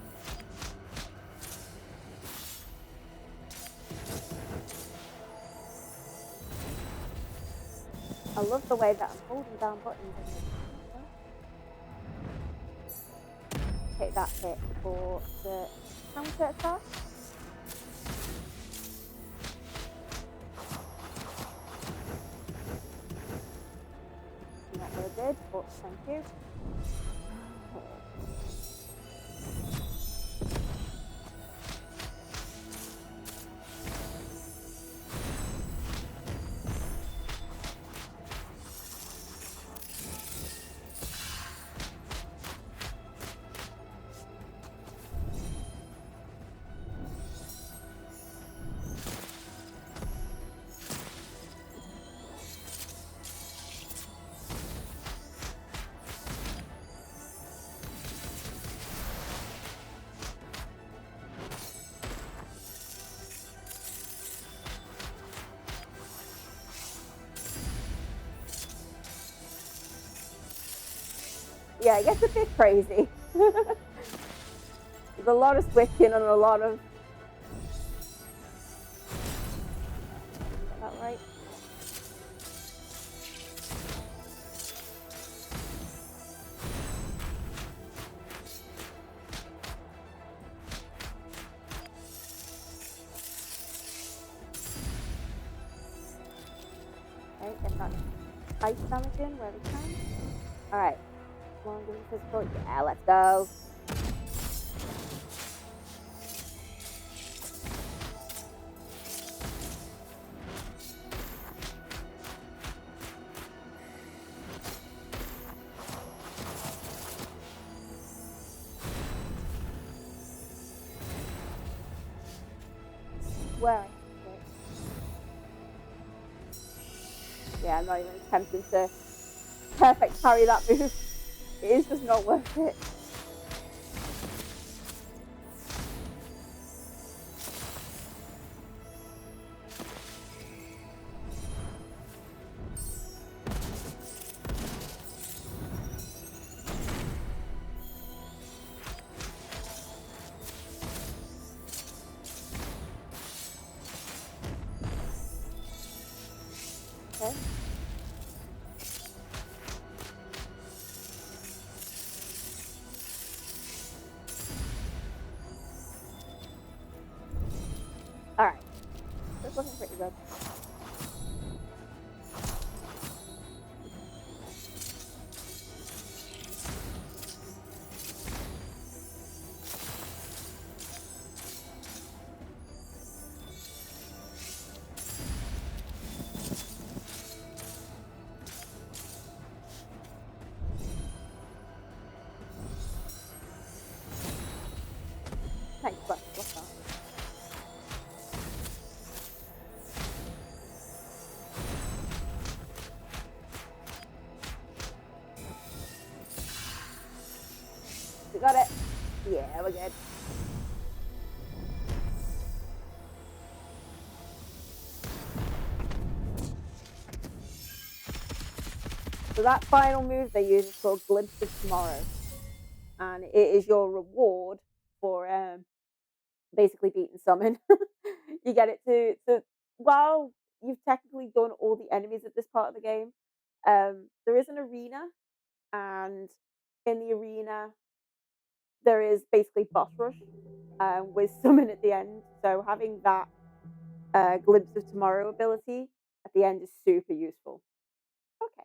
I love the way that I'm holding down buttons. Take that hit for the counter attack. Not very good, but thank you. Yeah, it gets a bit crazy. There's a lot of switching and a lot of... Is that right? Okay, get that ice damage in where we can. Alright. Come on, give me physical. Yeah, let's go. Where? Yeah, I'm not even attempting to perfect parry that move. It is just not worth it. Okay. Alright. That's looking pretty good. Thanks, but what's that? We got again. So that final move they use is called Glimpse of Tomorrow, and it is your reward for basically beating summon. You get it to while you've technically done all the enemies at this part of the game, there is an arena, and in the arena there is basically boss rush with summon at the end. So having that glimpse of tomorrow ability at the end is super useful. Okay.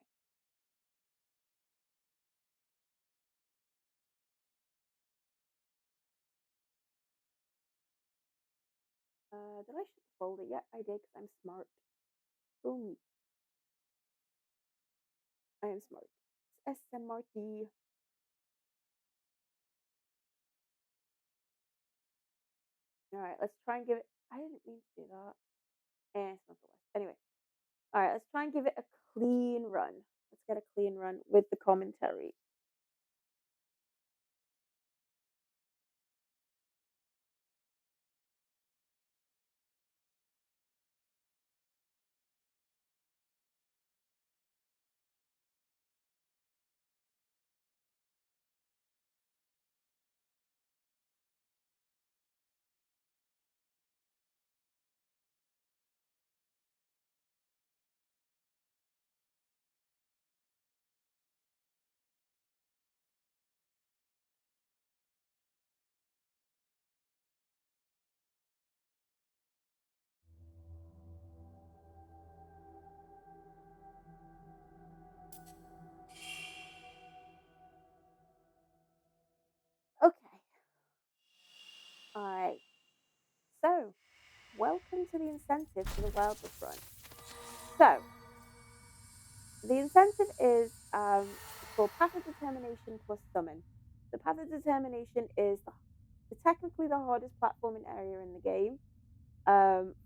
Did I shut the folder yet? I did because I'm smart. Boom. I am smart. It's SMRT. All right, let's try and give it. I didn't mean to do that. It's not the worst. Anyway, all right, let's try and give it a clean run. Let's get a clean run with the commentary. Okay. All right. So, welcome to the incentive for the Worldless run. So, the incentive is it's called Path of Determination plus Summon. The Path of Determination is technically the hardest platforming area in the game,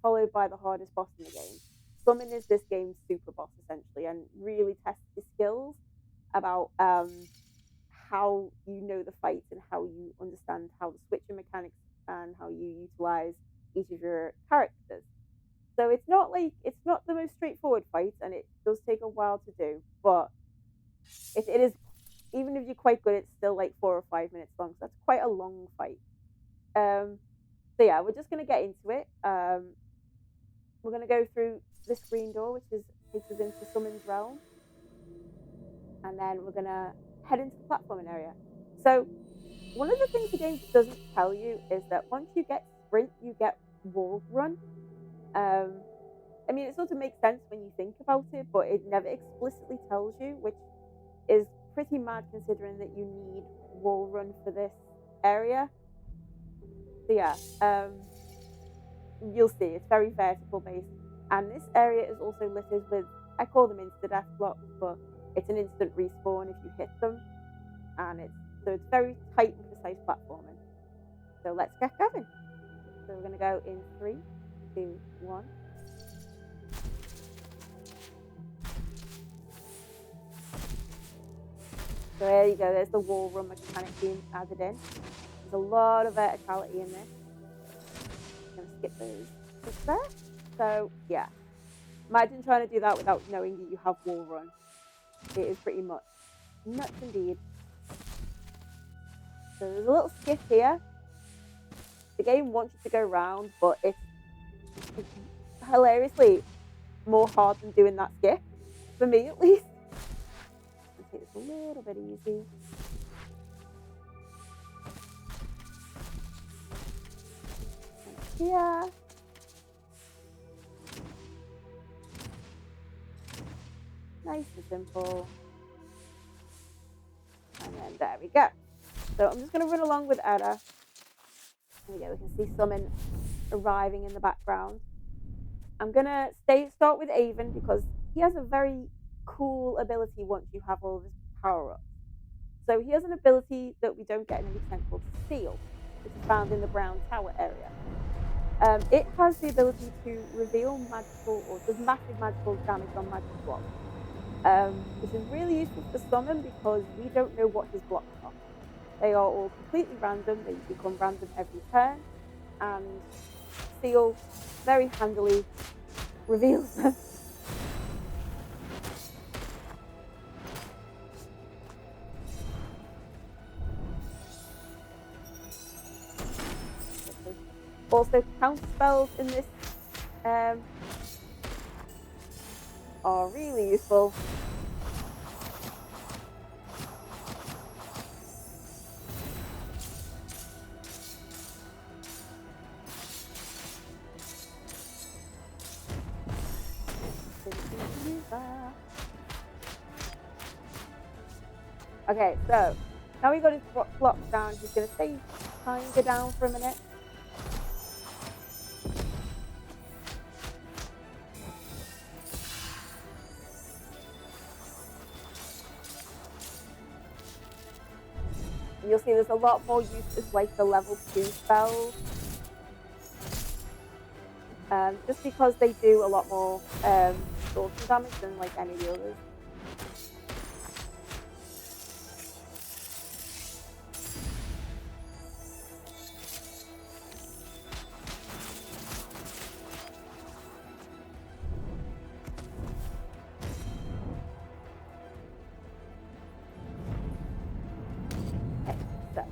followed by the hardest boss in the game. Summon is this game's super boss essentially, and really tests your skills about how you know the fights and how you understand how the switching mechanics and how you utilize each of your characters. So it's not the most straightforward fight, and it does take a while to do. But it is, even if you're quite good, it's still like 4 or 5 minutes long. So that's quite a long fight. Um, so yeah, we're just gonna get into it. We're gonna go through this green door, which is takes us into Summon's realm, and then we're gonna head into the platforming area. So one of the things the game doesn't tell you is that once you get sprint, you get wall run. Um, I mean, it sort of makes sense when you think about it, but it never explicitly tells you, which is pretty mad considering that you need wall run for this area. So yeah, you'll see it's very vertical based, and this area is also littered with, I call them insta death blocks, but it's an instant respawn if you hit them, and it's very tight and precise platforming. So let's get going. So we're gonna go in 3, 2, 1. So there you go. There's the wall run mechanic being added in. There's a lot of verticality in this. I'm gonna skip those just there. So yeah, imagine trying to do that without knowing that you have wall run. It is pretty much nuts indeed. So there's a little skip here. The game wants you to go round, but it's hilariously more hard than doing that skip, for me at least. Let's take this a little bit easy. And here. Nice and simple. And then there we go. So I'm just going to run along with Ada. There we go. We can see Summon arriving in the background. I'm going to start with Avon because he has a very cool ability once you have all of his power-ups. So he has an ability that we don't get in 100% called Seal, which is found in the Brown Tower area. It has the ability to reveal magical or does massive magical damage on magic blocks, which is really useful for Summon because we don't know what his blocks are. They are all completely random. They become random every turn, and Seal very handily reveals them. Also, counter spells in this are really useful. Okay, so now we got his blocks down. He's going to stay kinda down for a minute. And you'll see there's a lot more use as like the level 2 spells. Just because they do a lot more exhaustion damage than like any of the others. Okay, so.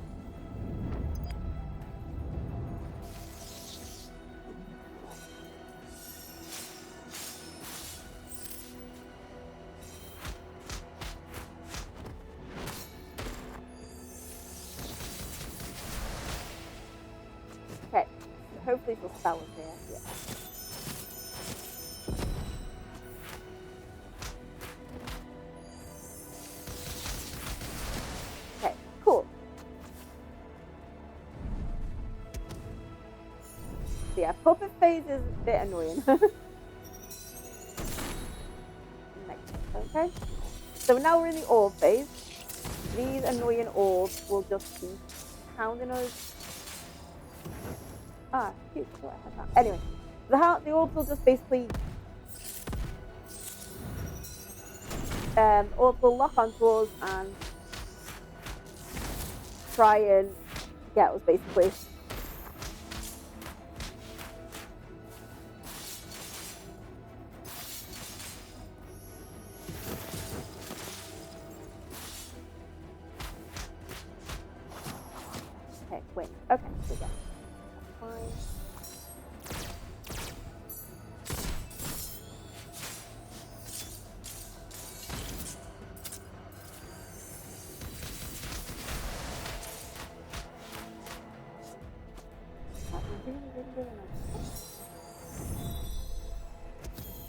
Okay, so hopefully she'll spell us here. Yeah. Okay, cool. So yeah, puppet phase is a bit annoying. Okay, so now we're in the orb phase. These annoying orbs will just keep pounding us. Ah, shoot, I thought I had that. Anyway, the orbs will just basically orbs will lock onto us and try and get us basically. Okay, wait. Okay, so yeah. That's fine. Really nice.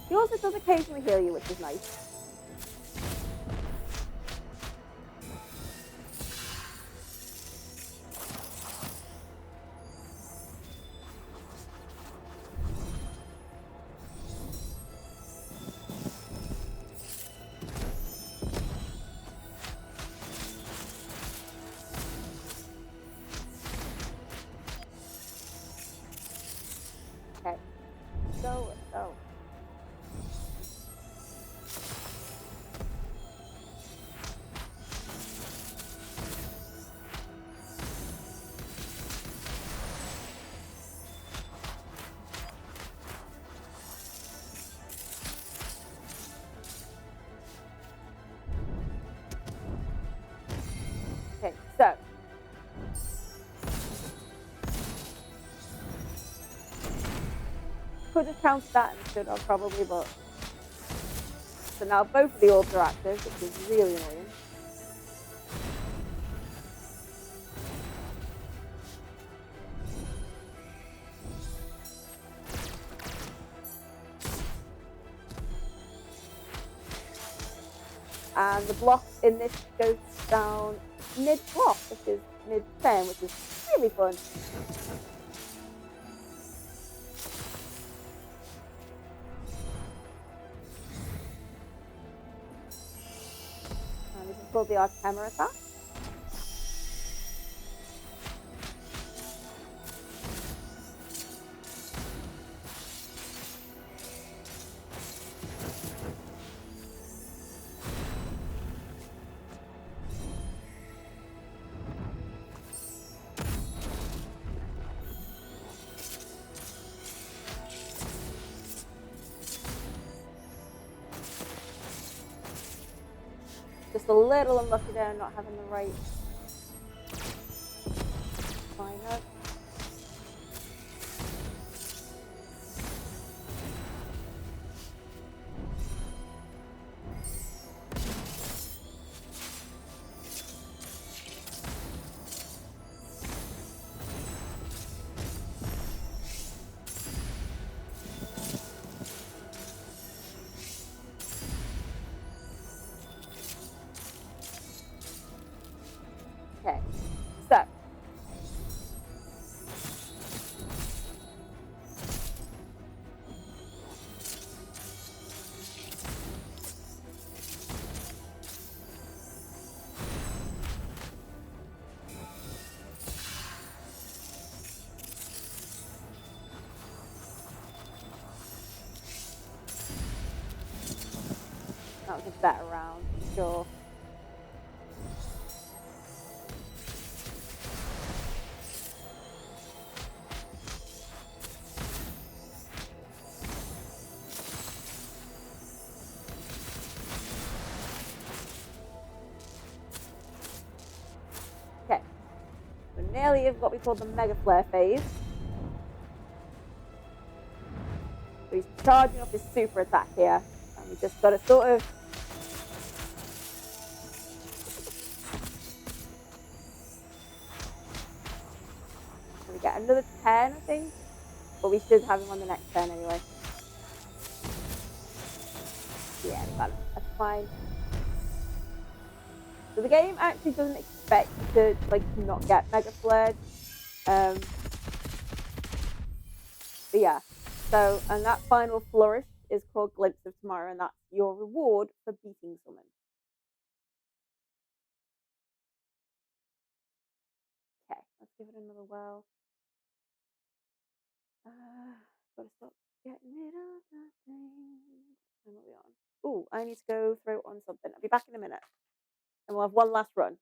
He also does occasionally heal you, which is nice. Okay. So. Okay, so. Could have counted that and should have probably, but. So now both of the orbs are active, which is really annoying. And the block in this goes down mid-block, which is mid-turn, which is really fun. And this is called the Artemra attack. just a little unlucky there, not having the right lineup. Okay, so that was a better round for sure. Okay, we're nearly at what we call the Mega Flare phase. So he's charging off his super attack here, and we just got to sort of we get another 10, I think, but we should have him on the next turn anyway. Yeah, that's fine. So the game actually doesn't expect to like not get Mega Flared. But yeah, so and that final flourish is called Glimpse of Tomorrow, and that's your reward for beating someone. Okay, let's give it another whirl. Gotta stop getting rid of that thing. And what are we on? Ooh, I need to go throw on something. I'll be back in a minute, and we'll have one last run.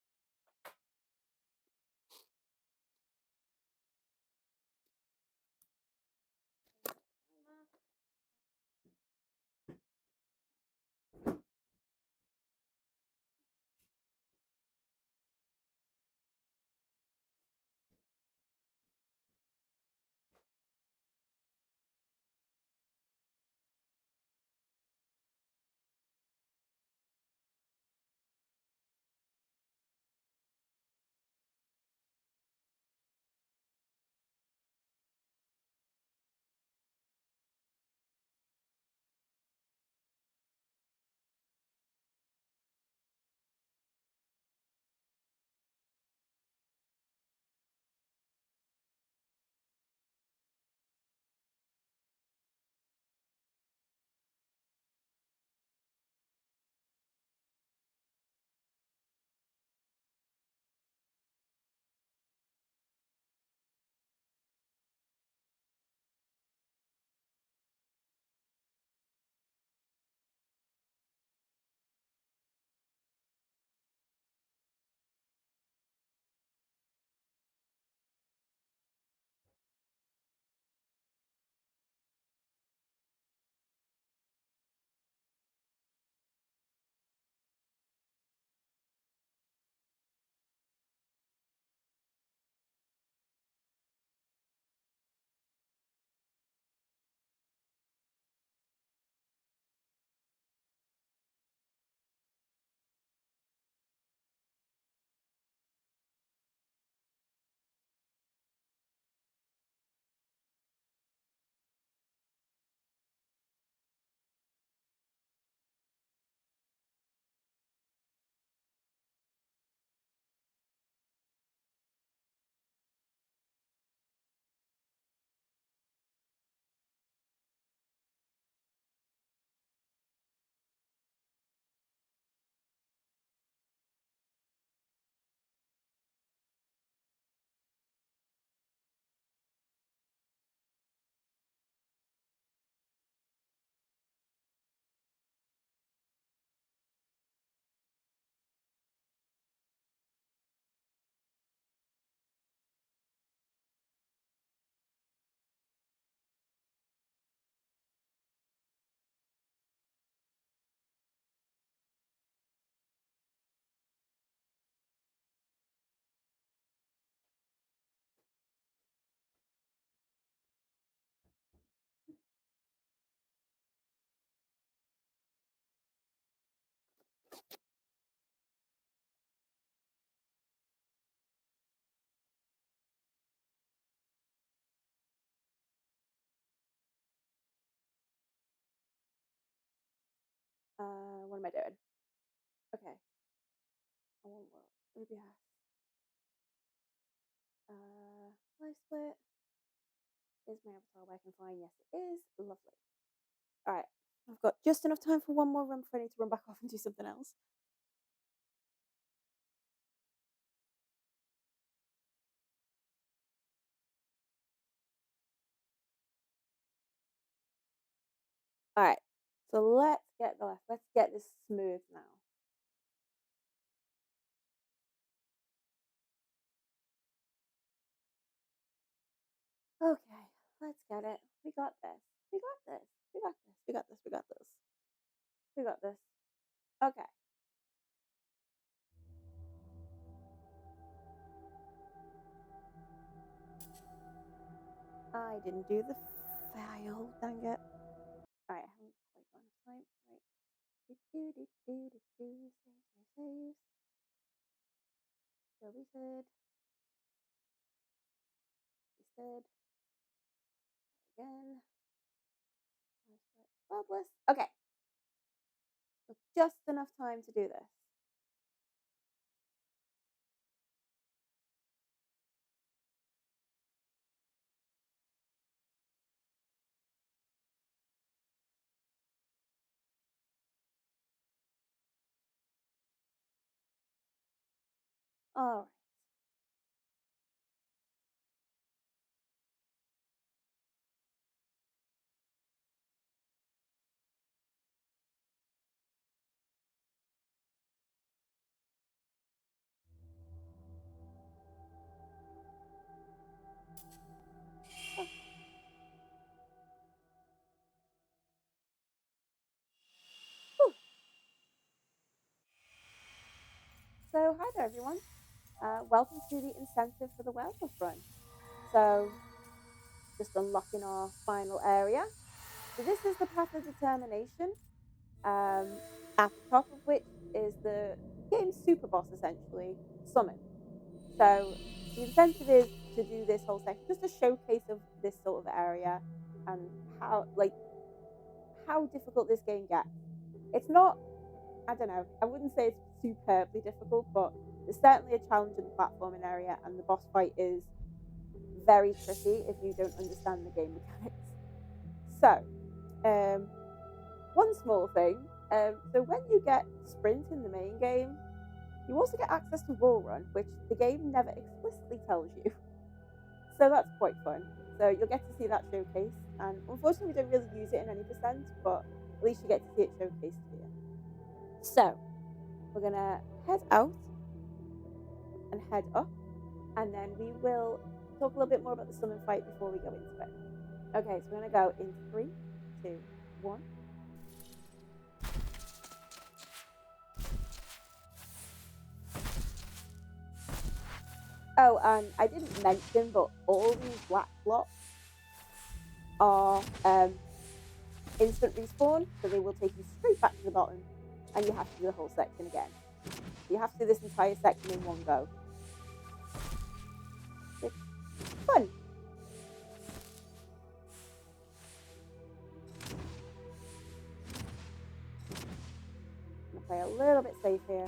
what am I doing? Okay. I want what? OBS. Live split. Is my avatar working fine? Yes, it is. Lovely. All right. I've got just enough time for one more run before I need to run back off and do something else. All right. So let's get this smooth now. Okay, let's get it. We got this. We got this. We got this. We got this. We got this. We got this. Okay. I didn't do the file. Dang it. All right, I haven't quite got enough time. Right. Save. Deleted. Reset. Again. Worldless. Okay. Just enough time to do this. All right. So, hi there, everyone. Welcome to the incentive for the Worldless run. So, just unlocking our final area. So, this is the path of determination, at the top of which is the game's super boss, essentially, Summon. So, the incentive is to do this whole section, just a showcase of this sort of area and how difficult this game gets. It's not, I don't know, I wouldn't say it's superbly difficult, but there's certainly a challenge in the platforming area, and the boss fight is very tricky if you don't understand the game mechanics. So, one small thing. So when you get sprint in the main game, you also get access to wall run, which the game never explicitly tells you. So that's quite fun. So you'll get to see that showcase, and unfortunately, we don't really use it in any percent, but at least you get to see it showcased here. So we're gonna head out and head up, and then we will talk a little bit more about the summon fight before we go into it. Okay, so we're gonna go in 3, 2, 1. Oh, and I didn't mention, but all these black blocks are instant respawn, so they will take you straight back to the bottom, and you have to do the whole section again. You have to do this entire section in one go. It's fun. I'm gonna play a little bit safe here.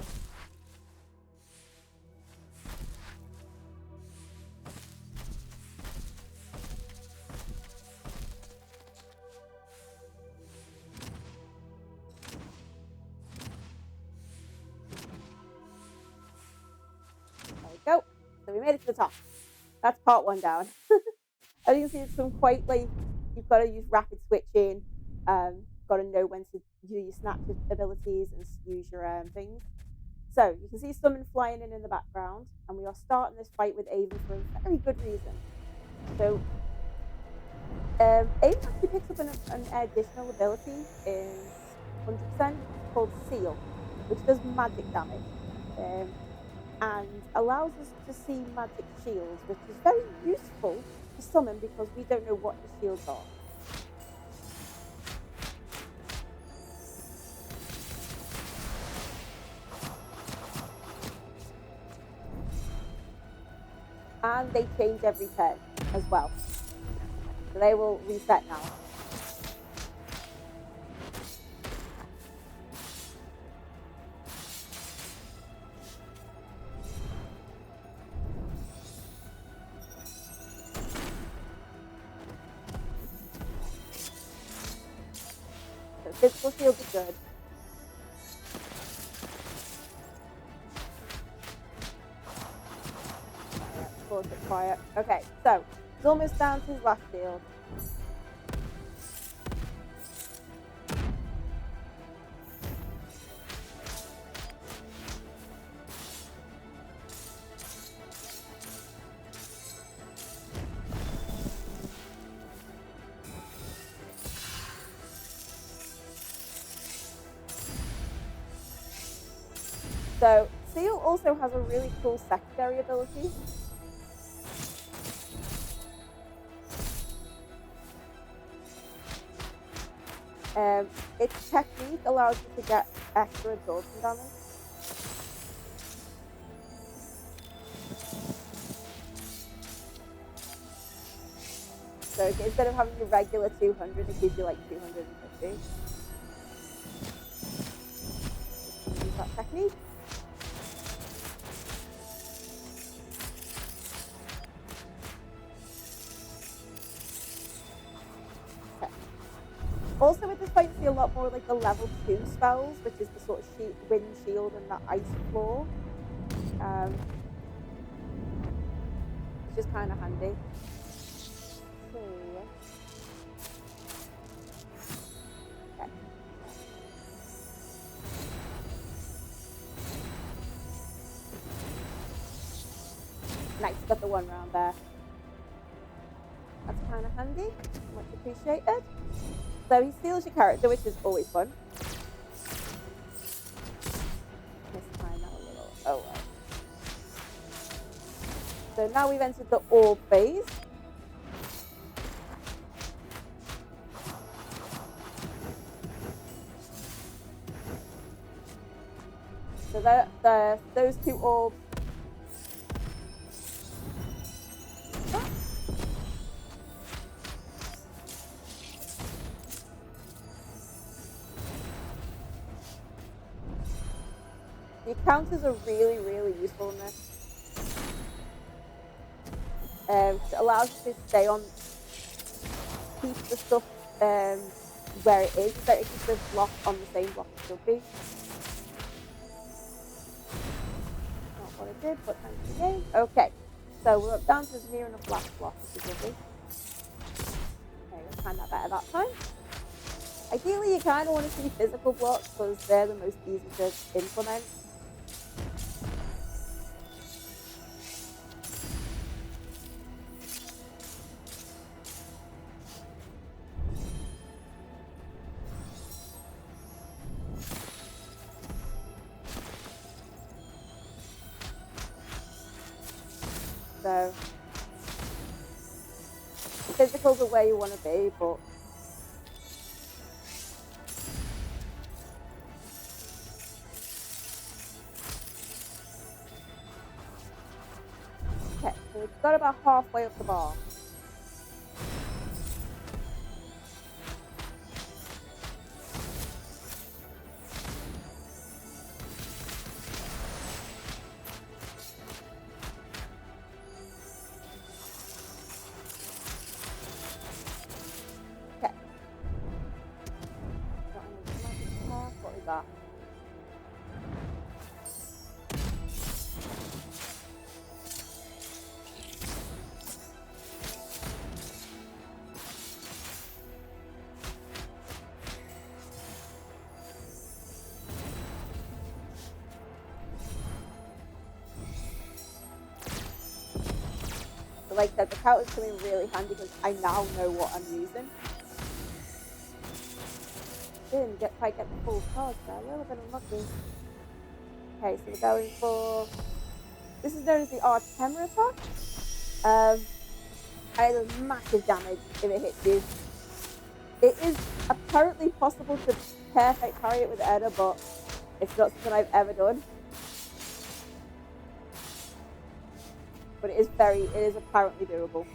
There we go. So we made it to the top. That's part 1 down. As you can see, it's some quite you've got to use rapid switching. Got to know when to do your snap abilities and use your things. So you can see Summon flying in the background, and we are starting this fight with Avon for a very good reason. So Avon actually picks up an additional ability in 100% called Seal, which does magic damage. And allows us to see magic shields, which is very useful to summon because we don't know what his shields are. And they change every turn as well. So they will reset now. physical shields are good. Pause it quiet. Okay, so he's almost down to his last shield. So Seal also has a really cool secondary ability. Its technique allows you to get extra absorption damage. So instead of having your regular 200, it gives you like 250. Use that technique. Also with this fight, you see a lot more like the level 2 spells, which is the sort of wind shield and the ice claw. Which is kind of handy. So, okay. Nice, got the one round there. That's kind of handy, much appreciated. So he steals your character, which is always fun. Mistime that a little. Oh well. So now we've entered the orb phase. So those two orbs. The counters are really, really useful in this. It allows you to stay on, keep the stuff where it is, so it keeps the block on the same block it should be. Not what it did, but thanks again. Okay, so we're up down to near enough last block, which is lovely. Okay, let's find that better that time. Ideally, you kind of want to see physical blocks because they're the most easy to implement. So, physical's are where you want to be, but okay, so we've got about halfway up the bar. Okay. What is that? Like I said, the counters come in really handy because I now know what I'm using. Didn't quite get the full cards there, a little bit unlucky. Okay, so we're going for, this is known as the Arch Hammer attack. It does massive damage if it hits you. It is apparently possible to perfect parry it with Edda, but it's not something I've ever done. But it is apparently doable.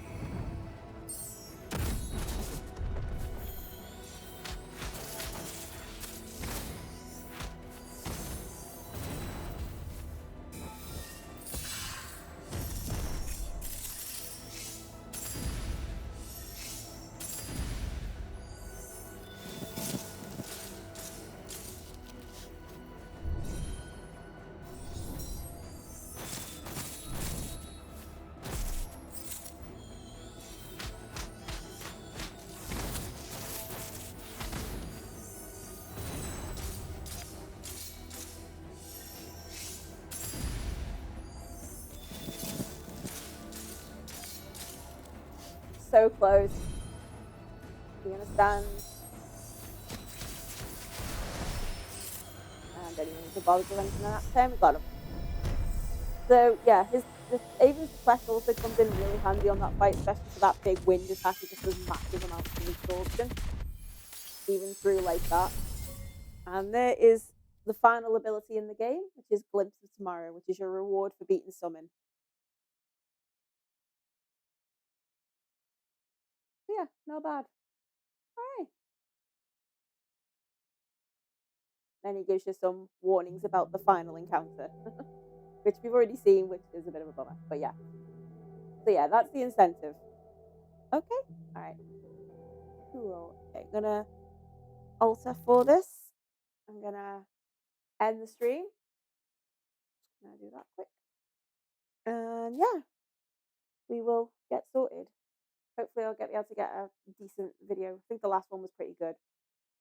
so close. We're gonna stand. And don't even need to bother with anything on that turn. We got him. So yeah, his Avon's Request also comes in really handy on that fight, especially for that big wind attack. It just does massive amounts of exhaustion, even through like that. And there is the final ability in the game, which is Glimpse of Tomorrow, which is your reward for beating Summon. So yeah, not bad. All right. Then he gives you some warnings about the final encounter, which we've already seen, which is a bit of a bummer. But yeah. So yeah, that's the incentive. Okay. All right. Cool. Okay, gonna alter for this. I'm gonna end the stream. Gonna do that quick. And yeah, we will get sorted. Hopefully I'll be able to get a decent video. I think the last one was pretty good.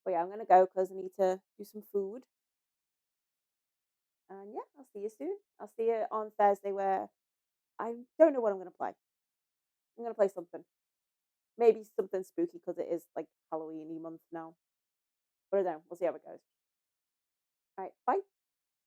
But yeah, I'm gonna go because I need to do some food. And yeah, I'll see you soon. I'll see you on Thursday where I don't know what I'm gonna play. I'm gonna play something. Maybe something spooky because it is like Halloween-y month now. But I don't know. We'll see how it goes. All right, bye.